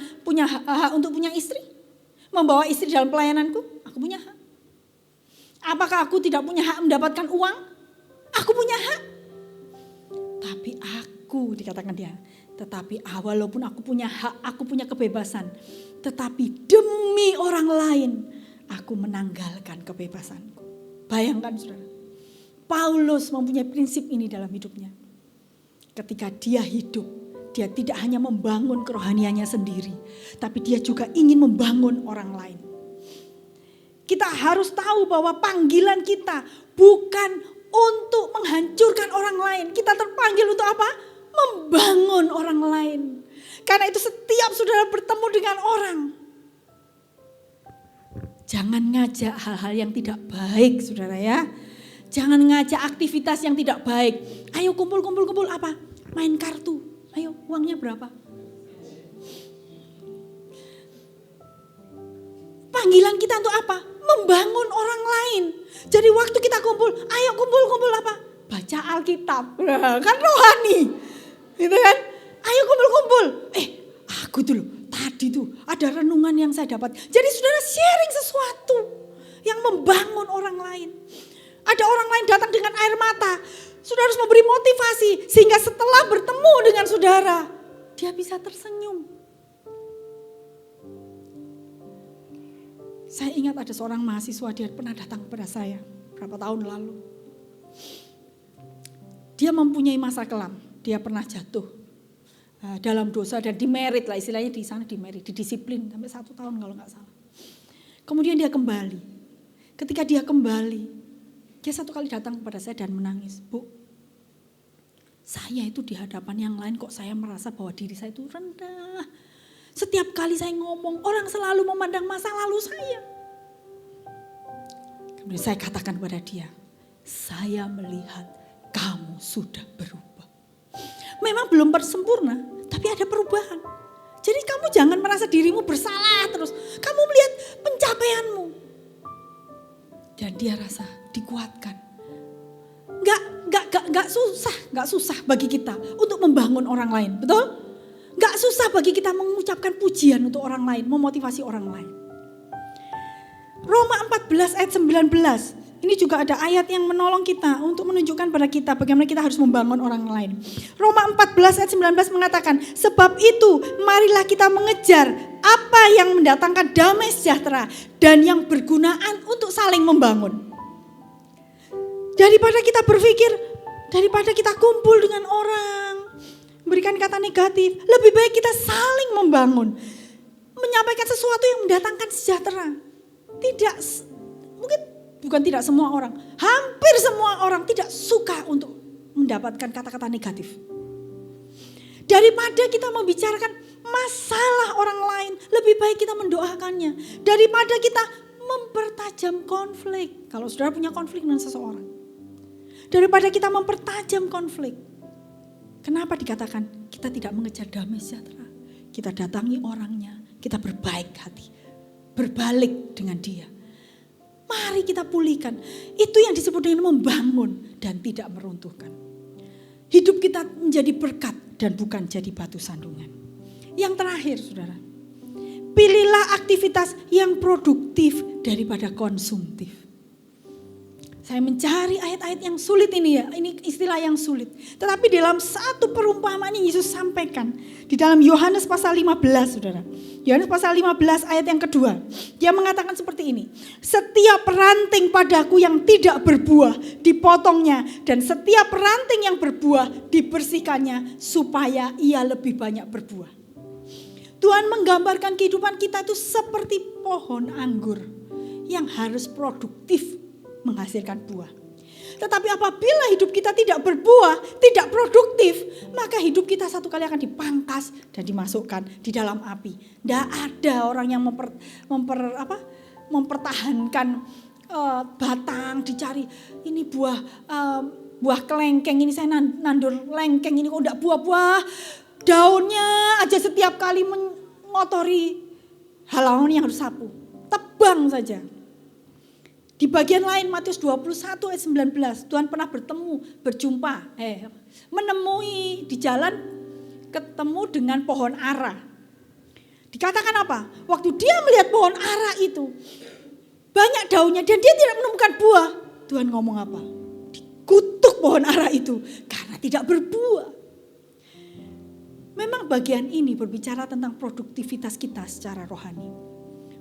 hak untuk punya istri? Membawa istri dalam pelayananku? Aku punya hak. Apakah aku tidak punya hak mendapatkan uang? Aku punya hak. Tapi aku, dikatakan dia, tetapi walaupun aku punya hak, aku punya kebebasan. Tetapi demi orang lain, aku menanggalkan kebebasanku. Bayangkan saudara, Paulus mempunyai prinsip ini dalam hidupnya. Ketika dia hidup, dia tidak hanya membangun kerohaniannya sendiri, tapi dia juga ingin membangun orang lain. Kita harus tahu bahwa panggilan kita bukan untuk menghancurkan orang lain. Kita terpanggil untuk apa? Membangun orang lain. Karena itu setiap saudara bertemu dengan orang, jangan ngajak hal-hal yang tidak baik saudara ya. Jangan ngajak aktivitas yang tidak baik. Ayo kumpul apa? Main kartu. Ayo, uangnya berapa? Panggilan kita untuk apa? membangun orang lain. Jadi waktu kita kumpul, ayo kumpul apa? Baca Alkitab. Kan rohani. Gitu kan? Ayo kumpul-kumpul. Aku tuh loh, tadi tuh ada renungan yang saya dapat. Jadi saudara sharing sesuatu yang membangun orang lain. Ada orang lain datang dengan air mata. Saudara harus memberi motivasi sehingga setelah bertemu dengan saudara, dia bisa tersenyum. Saya ingat ada seorang mahasiswa, dia pernah datang kepada saya berapa tahun lalu. Dia mempunyai masa kelam, dia pernah jatuh dalam dosa dan dimerit lah, istilahnya di sana dimerit, didisiplin sampai 1 tahun kalau nggak salah. Kemudian dia kembali. Ketika dia kembali, dia satu kali datang kepada saya dan menangis. Bu, saya itu di hadapan yang lain kok saya merasa bahwa diri saya itu rendah. Setiap kali saya ngomong, orang selalu memandang masa lalu saya. Kemudian saya katakan kepada dia, saya melihat kamu sudah berubah. Memang belum sempurna, tapi ada perubahan. Jadi kamu jangan merasa dirimu bersalah terus. Kamu melihat pencapaianmu. Dan dia rasa dikuatkan. Gak susah bagi kita untuk membangun orang lain, betul? Gak susah bagi kita mengucapkan pujian untuk orang lain, memotivasi orang lain. Roma 14 ayat 19, ini juga ada ayat yang menolong kita untuk menunjukkan pada kita bagaimana kita harus membangun orang lain. Roma 14 ayat 19 mengatakan, sebab itu marilah kita mengejar apa yang mendatangkan damai sejahtera dan yang bergunaan untuk saling membangun. Daripada kita berpikir, daripada kita kumpul dengan orang, berikan kata negatif, lebih baik kita saling membangun. Menyampaikan sesuatu yang mendatangkan sejahtera. Bukan tidak semua orang, hampir semua orang tidak suka untuk mendapatkan kata-kata negatif. Daripada kita membicarakan masalah orang lain, lebih baik kita mendoakannya. Daripada kita mempertajam konflik. Kalau saudara punya konflik dengan seseorang. Daripada kita mempertajam konflik. Kenapa dikatakan kita tidak mengejar damai sejahtera? Kita datangi orangnya, kita berbaik hati, berbalik dengan dia. Mari kita pulihkan. Itu yang disebut dengan membangun dan tidak meruntuhkan. Hidup kita menjadi berkat dan bukan jadi batu sandungan. Yang terakhir saudara, pilihlah aktivitas yang produktif daripada konsumtif. Saya mencari ayat-ayat yang sulit ini ya, ini istilah yang sulit. Tetapi dalam satu perumpamaan yang Yesus sampaikan, di dalam Yohanes pasal 15 saudara. Yohanes pasal 15 ayat yang kedua, dia mengatakan seperti ini. Setiap ranting padaku yang tidak berbuah dipotongnya, dan setiap ranting yang berbuah dibersihkannya supaya ia lebih banyak berbuah. Tuhan menggambarkan kehidupan kita itu seperti pohon anggur yang harus produktif menghasilkan buah. Tetapi apabila hidup kita tidak berbuah, tidak produktif, maka hidup kita satu kali akan dipangkas dan dimasukkan di dalam api. Tidak ada orang yang mempertahankan batang, dicari ini buah kelengkeng, ini saya nandur lengkeng, ini kok tidak buah-buah. Daunnya aja setiap kali mengotori halaman yang harus sapu. Tebang saja. Di bagian lain Matius 21 ayat 19, Tuhan pernah berjumpa, menemui di jalan, ketemu dengan pohon ara. Dikatakan apa? Waktu dia melihat pohon ara itu, banyak daunnya dan dia tidak menemukan buah. Tuhan ngomong apa? Dikutuk pohon ara itu karena tidak berbuah. Memang bagian ini berbicara tentang produktivitas kita secara rohani.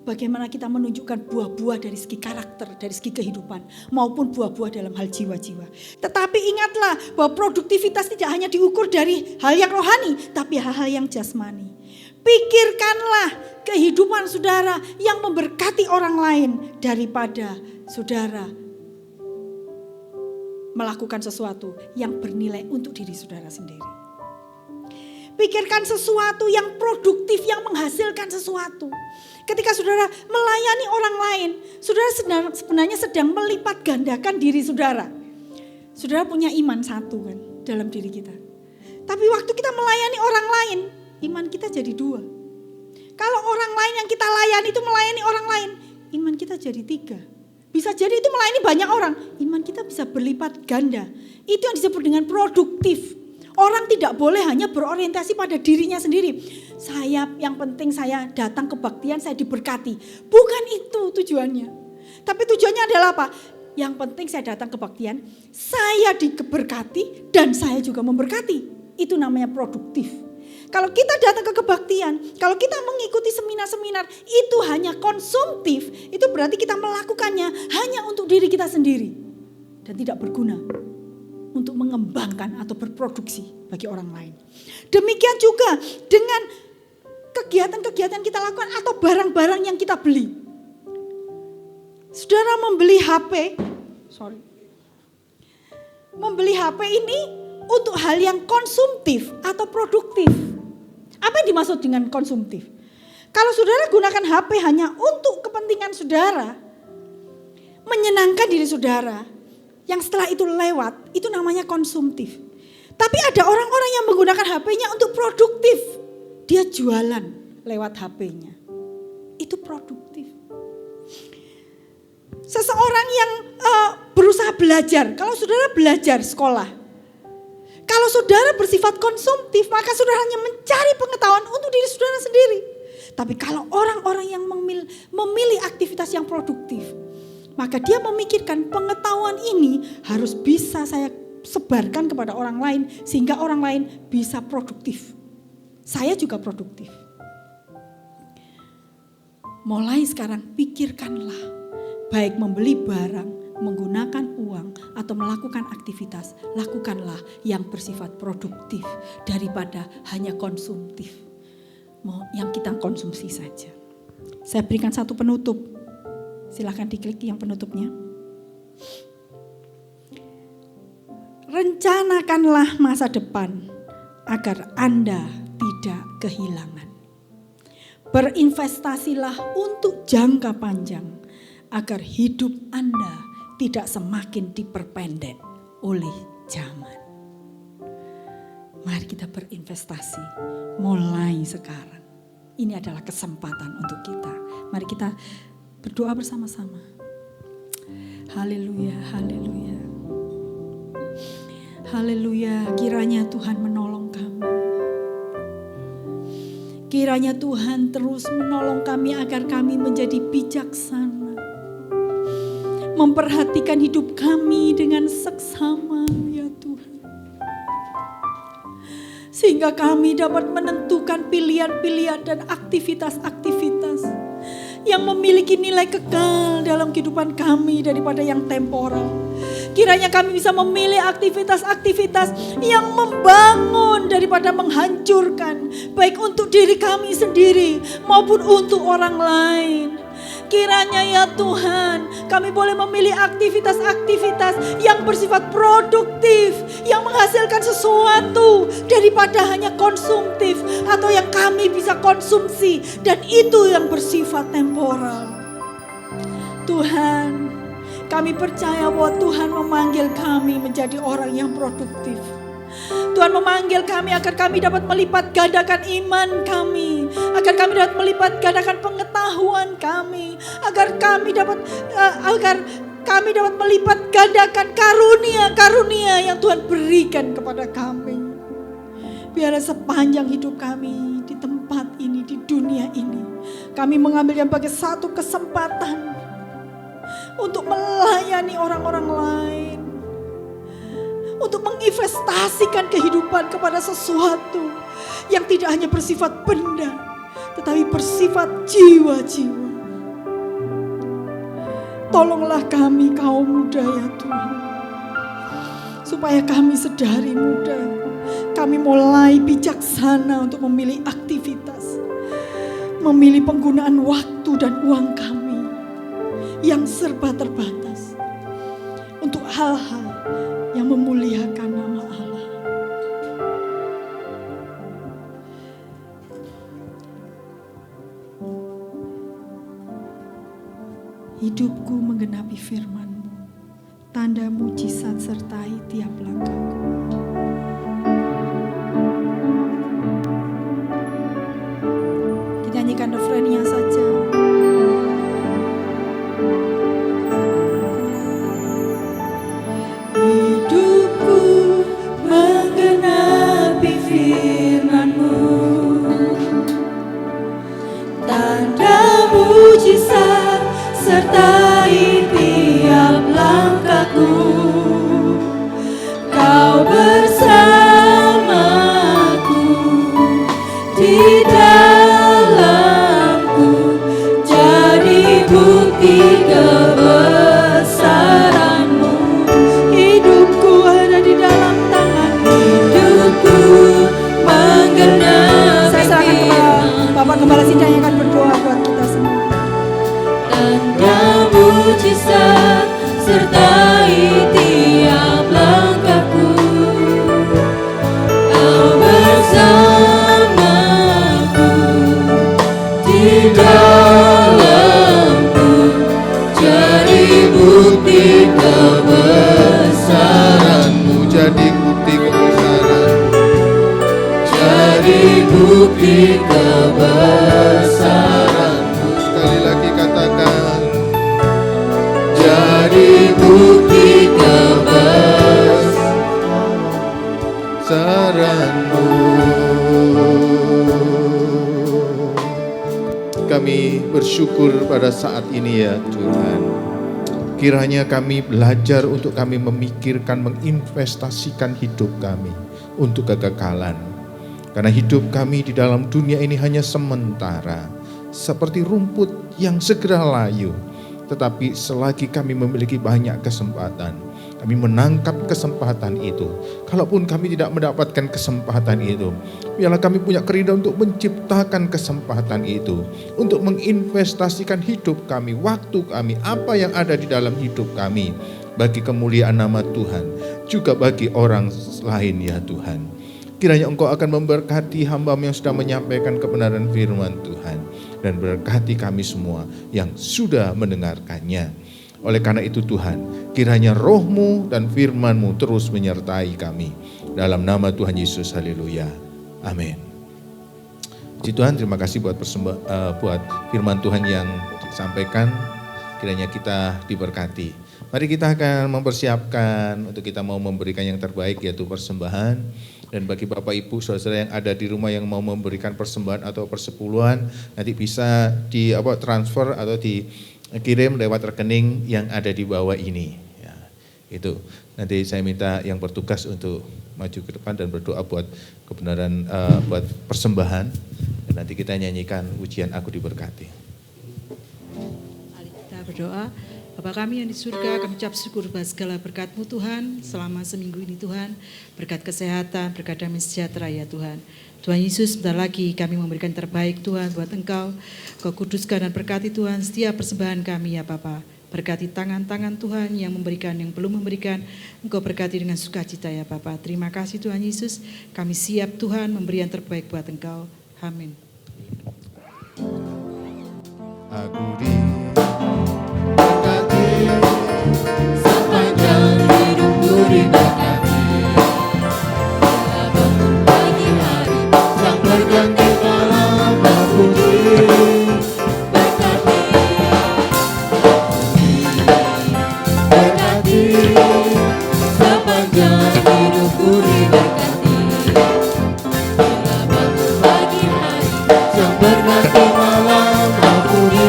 Bagaimana kita menunjukkan buah-buah dari segi karakter, dari segi kehidupan, maupun buah-buah dalam hal jiwa-jiwa. Tetapi ingatlah bahwa produktivitas tidak hanya diukur dari hal yang rohani, tapi hal-hal yang jasmani. Pikirkanlah kehidupan saudara yang memberkati orang lain daripada saudara melakukan sesuatu yang bernilai untuk diri saudara sendiri. Pikirkan sesuatu yang produktif, yang menghasilkan sesuatu. Ketika saudara melayani orang lain, saudara sebenarnya sedang melipat gandakan diri saudara. Saudara punya iman satu kan dalam diri kita. Tapi waktu kita melayani orang lain, iman kita jadi 2. Kalau orang lain yang kita layani itu melayani orang lain, iman kita kita jadi 3. Bisa jadi itu melayani banyak orang. Iman kita bisa berlipat ganda. Itu yang disebut dengan produktif. Orang tidak boleh hanya berorientasi pada dirinya sendiri. Yang penting saya datang kebaktian, saya diberkati. Bukan itu tujuannya. Tapi tujuannya adalah apa? Yang penting saya datang kebaktian, saya diberkati dan saya juga memberkati. Itu namanya produktif. Kalau kita datang ke kebaktian, kalau kita mengikuti seminar-seminar, itu hanya konsumtif. Itu berarti kita melakukannya hanya untuk diri kita sendiri. Dan tidak berguna untuk mengembangkan atau berproduksi bagi orang lain. Demikian juga dengan kegiatan-kegiatan kita lakukan atau barang-barang yang kita beli. Saudara membeli HP, membeli HP ini untuk hal yang konsumtif atau produktif. Apa yang dimaksud dengan konsumtif? Kalau saudara gunakan HP hanya untuk kepentingan saudara, menyenangkan diri saudara, yang setelah itu lewat, itu namanya konsumtif. Tapi ada orang-orang yang menggunakan HP-nya untuk produktif. Dia jualan lewat HP-nya. Itu produktif. Seseorang yang berusaha belajar, kalau saudara belajar sekolah, kalau saudara bersifat konsumtif, maka saudara hanya mencari pengetahuan untuk diri saudara sendiri. Tapi kalau orang-orang yang memilih aktivitas yang produktif, maka dia memikirkan pengetahuan ini harus bisa saya sebarkan kepada orang lain, sehingga orang lain bisa produktif. Saya juga produktif. Mulai sekarang pikirkanlah, baik membeli barang, menggunakan uang atau melakukan aktivitas, lakukanlah yang bersifat produktif daripada hanya konsumtif. Yang kita konsumsi saja. Saya berikan satu penutup. Silakan diklik yang penutupnya. Rencanakanlah masa depan agar Anda tidak kehilangan. Berinvestasilah untuk jangka panjang agar hidup Anda tidak semakin diperpendek oleh zaman. Mari kita berinvestasi mulai sekarang. Ini adalah kesempatan untuk kita. Mari kita berdoa bersama-sama. Haleluya, haleluya. Haleluya, kiranya Tuhan menolong kami. Kiranya Tuhan terus menolong kami agar kami menjadi bijaksana. Memperhatikan hidup kami dengan seksama, ya Tuhan. Sehingga kami dapat menentukan pilihan-pilihan dan aktivitas-aktivitas yang memiliki nilai kekal dalam kehidupan kami daripada yang temporal. Kiranya kami bisa memilih aktivitas-aktivitas yang membangun daripada menghancurkan, baik untuk diri kami sendiri maupun untuk orang lain. Kiranya ya Tuhan, kami boleh memilih aktivitas-aktivitas yang bersifat produktif, yang menghasilkan sesuatu daripada hanya konsumtif atau yang kami bisa konsumsi dan itu yang bersifat temporal. Tuhan, kami percaya bahwa Tuhan memanggil kami menjadi orang yang produktif. Tuhan memanggil kami agar kami dapat melipat gandakan iman kami, agar kami dapat melipat gandakan pengetahuan kami, agar kami dapat melipat gandakan karunia-karunia yang Tuhan berikan kepada kami. Biarlah sepanjang hidup kami di tempat ini, di dunia ini, kami mengambilnya sebagai satu kesempatan untuk melayani orang-orang lain. Untuk menginvestasikan kehidupan kepada sesuatu yang tidak hanya bersifat benda, tetapi bersifat jiwa-jiwa. Tolonglah kami kaum muda ya Tuhan, supaya kami sedari muda, kami mulai bijaksana untuk memilih aktivitas, memilih penggunaan waktu dan uang kami yang serba terbatas untuk hal-hal yang memuliakan nama Allah. Hidupku menggenapi firman-Mu, tanda mujizat sertai tiap langkahku. Kita nyanyikan refrainnya saja. sertai tiap langkahku. Kau bersamaku di dalamku, jadi bukti kebesaran-Mu. Hidupku ada di dalam tangan-Mu. Hidupku menggenap. Saya serahkan kepada Bapak Gembala Sidang yang akan berdoa buat kita semua. Tanda mujizat sertai tiap langkahku. Kau bersamaku di dalamku, jadi bukti kebesaran-Mu. Jadi bukti kebesaran. Jadi bukti kebesaran-Mu. Sekali lagi katakan, Jadi bukti saranmu. Kami bersyukur pada saat ini ya Tuhan. Kiranya kami belajar untuk kami memikirkan, menginvestasikan hidup kami untuk kekekalan. Karena hidup kami di dalam dunia ini hanya sementara, seperti rumput yang segera layu. Tetapi selagi kami memiliki banyak kesempatan, kami menangkap kesempatan itu. Kalaupun kami tidak mendapatkan kesempatan itu, biarlah kami punya keridhaan untuk menciptakan kesempatan itu, untuk menginvestasikan hidup kami, waktu kami, apa yang ada di dalam hidup kami, bagi kemuliaan nama Tuhan, juga bagi orang lain ya Tuhan. Kiranya Engkau akan memberkati hamba-Mu yang sudah menyampaikan kebenaran firman Tuhan, dan berkati kami semua yang sudah mendengarkannya. Oleh karena itu Tuhan, kiranya Roh-Mu dan firman-Mu terus menyertai kami. Dalam nama Tuhan Yesus, haleluya. Amin. Puji Tuhan, terima kasih buat buat firman Tuhan yang disampaikan. Kiranya kita diberkati. Mari kita akan mempersiapkan untuk kita mau memberikan yang terbaik, yaitu persembahan. Dan bagi Bapak Ibu Saudara yang ada di rumah yang mau memberikan persembahan atau persepuluhan, nanti bisa di transfer atau dikirim lewat rekening yang ada di bawah ini. Ya, itu nanti saya minta yang bertugas untuk maju ke depan dan berdoa buat kebenaran, buat persembahan. Dan nanti kita nyanyikan ujian Aku Diberkati. Mari kita berdoa. Bapa kami yang di surga, kami ucap syukur buat segala berkat-Mu Tuhan, selama seminggu ini Tuhan, berkat kesehatan, berkat damai sejahtera ya Tuhan. Tuhan Yesus, bentar lagi kami memberikan terbaik Tuhan buat Engkau. Kau kuduskan dan berkati Tuhan setiap persembahan kami ya Bapa. Berkati tangan-tangan Tuhan yang memberikan, yang belum memberikan, Engkau berkati dengan sukacita ya Bapa. Terima kasih Tuhan Yesus, kami siap Tuhan memberi yang terbaik buat Engkau. Amin. Aku sepanjang hidupku diberkati. Bila bangun pagi hari, sang berganti malam berpuji. Berkati, berkati, sepanjang hidupku diberkati. Bila bangun pagi hari, sang berganti malam berpuji.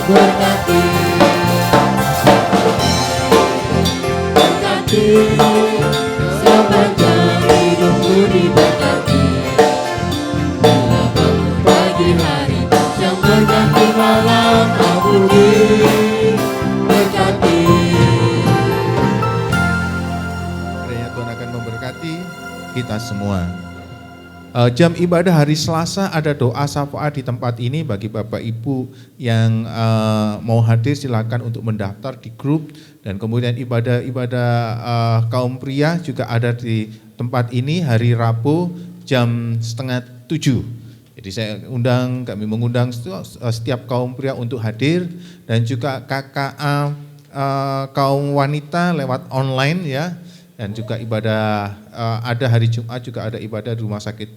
Berkati, sepanjang hidupku diberkati. Bila bangun pagi hari, yang berganti malam aku diberkati. kiranya Tuhan akan memberkati kita semua. Jam ibadah hari Selasa ada doa syafaat di tempat ini. Bagi Bapak Ibu yang mau hadir silakan untuk mendaftar di grup. Dan kemudian ibadah kaum pria juga ada di tempat ini hari Rabu jam 6:30. Jadi kami mengundang setiap kaum pria untuk hadir, dan juga KKA kaum wanita lewat online ya. Dan juga ibadah ada hari Jumat juga ada ibadah di rumah sakit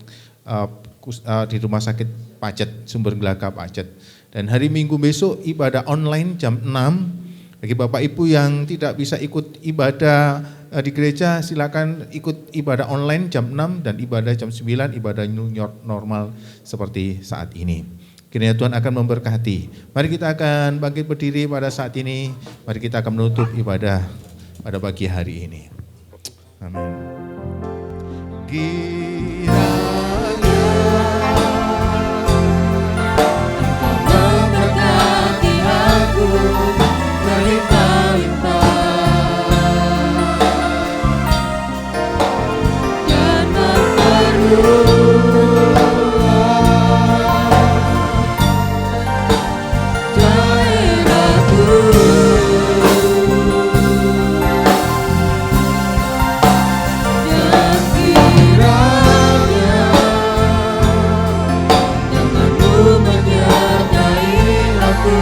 Pacet, Sumber Gelagah Pacet. Dan hari Minggu besok ibadah online jam 6. Bagi Bapak Ibu yang tidak bisa ikut ibadah di gereja, silakan ikut ibadah online jam 6 dan ibadah jam 9, ibadah new normal seperti saat ini. Kiranya Tuhan akan memberkati. Mari kita akan bangkit berdiri pada saat ini. Mari kita akan menutup ibadah pada pagi hari ini. Amin. Memberkati aku berlimpah-limpah dan memperluas daerahku. Dan kiranya tanganmu menyertai aku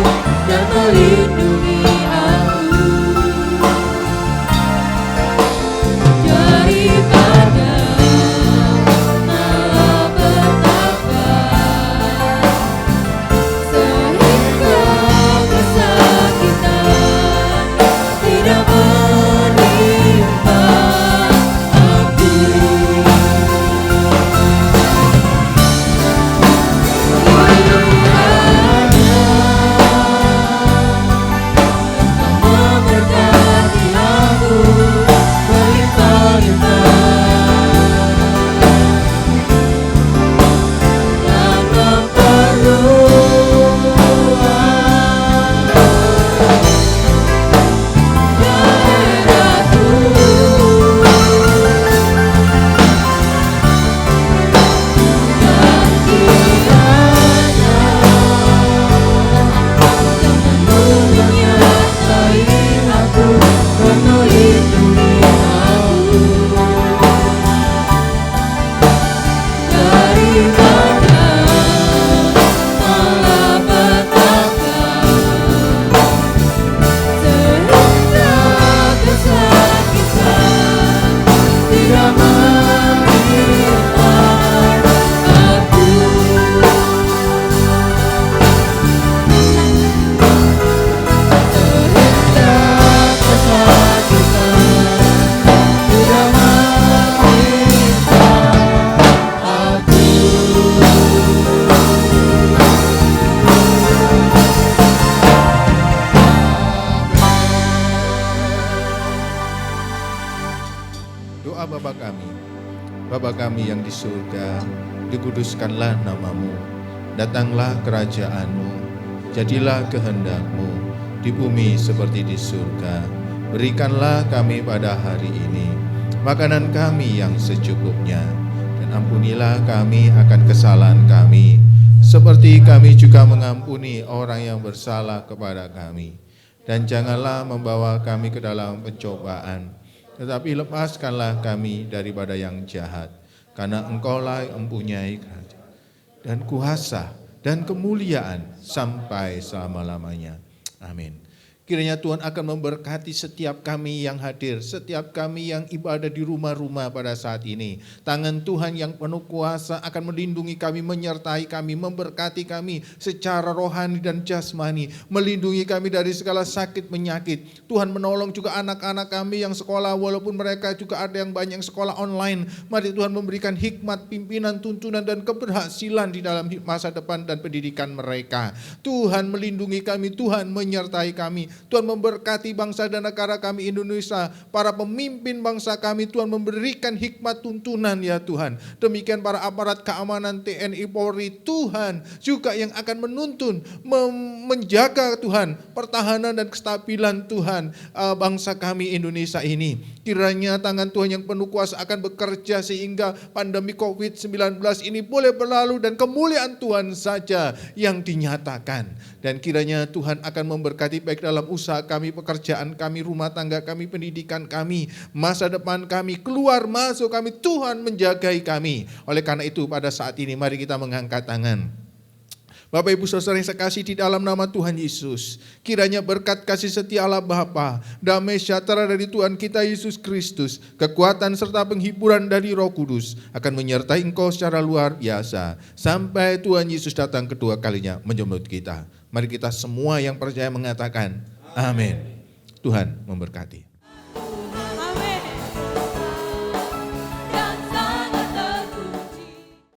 dan melindungi aku daripada malapetaka, sehingga kesakitan tidak menimpa aku. Memberkati aku berlimpah-limpah dan memperluas daerahku. Dan kiranya tanganmu menyertai aku dan melindungi aku daripada malapetaka, sehingga kesakitan tidak menimpa aku. Doa Bapa kami yang di surga, dikuduskanlah namamu, datanglah kerajaanmu, jadilah kehendak-Mu di bumi seperti di surga. Berikanlah kami pada hari ini makanan kami yang secukupnya, dan ampunilah kami akan kesalahan kami, seperti kami juga mengampuni orang yang bersalah kepada kami. Dan janganlah membawa kami ke dalam pencobaan, tetapi lepaskanlah kami daripada yang jahat, karena Engkaulah yang mempunyai kerajaan dan kuasa dan kemuliaan sampai selama-lamanya. Amin. Kiranya Tuhan akan memberkati setiap kami yang hadir, setiap kami yang ibadah di rumah-rumah pada saat ini. Tangan Tuhan yang penuh kuasa akan melindungi kami, menyertai kami, memberkati kami secara rohani dan jasmani, melindungi kami dari segala sakit penyakit. Tuhan menolong juga anak-anak kami yang sekolah, walaupun mereka juga ada yang banyak yang sekolah online. Mari Tuhan memberikan hikmat, pimpinan, tuntunan, dan keberhasilan di dalam masa depan dan pendidikan mereka. Tuhan melindungi kami, Tuhan menyertai kami. Tuhan memberkati bangsa dan negara kami Indonesia, para pemimpin bangsa kami, Tuhan memberikan hikmat tuntunan ya Tuhan. Demikian para aparat keamanan TNI Polri, Tuhan juga yang akan menuntun, menjaga Tuhan, pertahanan dan kestabilan Tuhan bangsa kami Indonesia ini. Kiranya tangan Tuhan yang penuh kuasa akan bekerja sehingga pandemi COVID-19 ini boleh berlalu dan kemuliaan Tuhan saja yang dinyatakan. Dan kiranya Tuhan akan memberkati baik dalam usaha kami, pekerjaan kami, rumah tangga kami, pendidikan kami, masa depan kami, keluar masuk kami, Tuhan menjagai kami. Oleh karena itu pada saat ini mari kita mengangkat tangan. Bapak Ibu Saudara yang saya kasih di dalam nama Tuhan Yesus, kiranya berkat kasih setia Allah Bapa, damai sejahtera dari Tuhan kita Yesus Kristus, kekuatan serta penghiburan dari Roh Kudus akan menyertai engkau secara luar biasa sampai Tuhan Yesus datang kedua kalinya menjemput kita. Mari kita semua yang percaya mengatakan amin. Tuhan memberkati.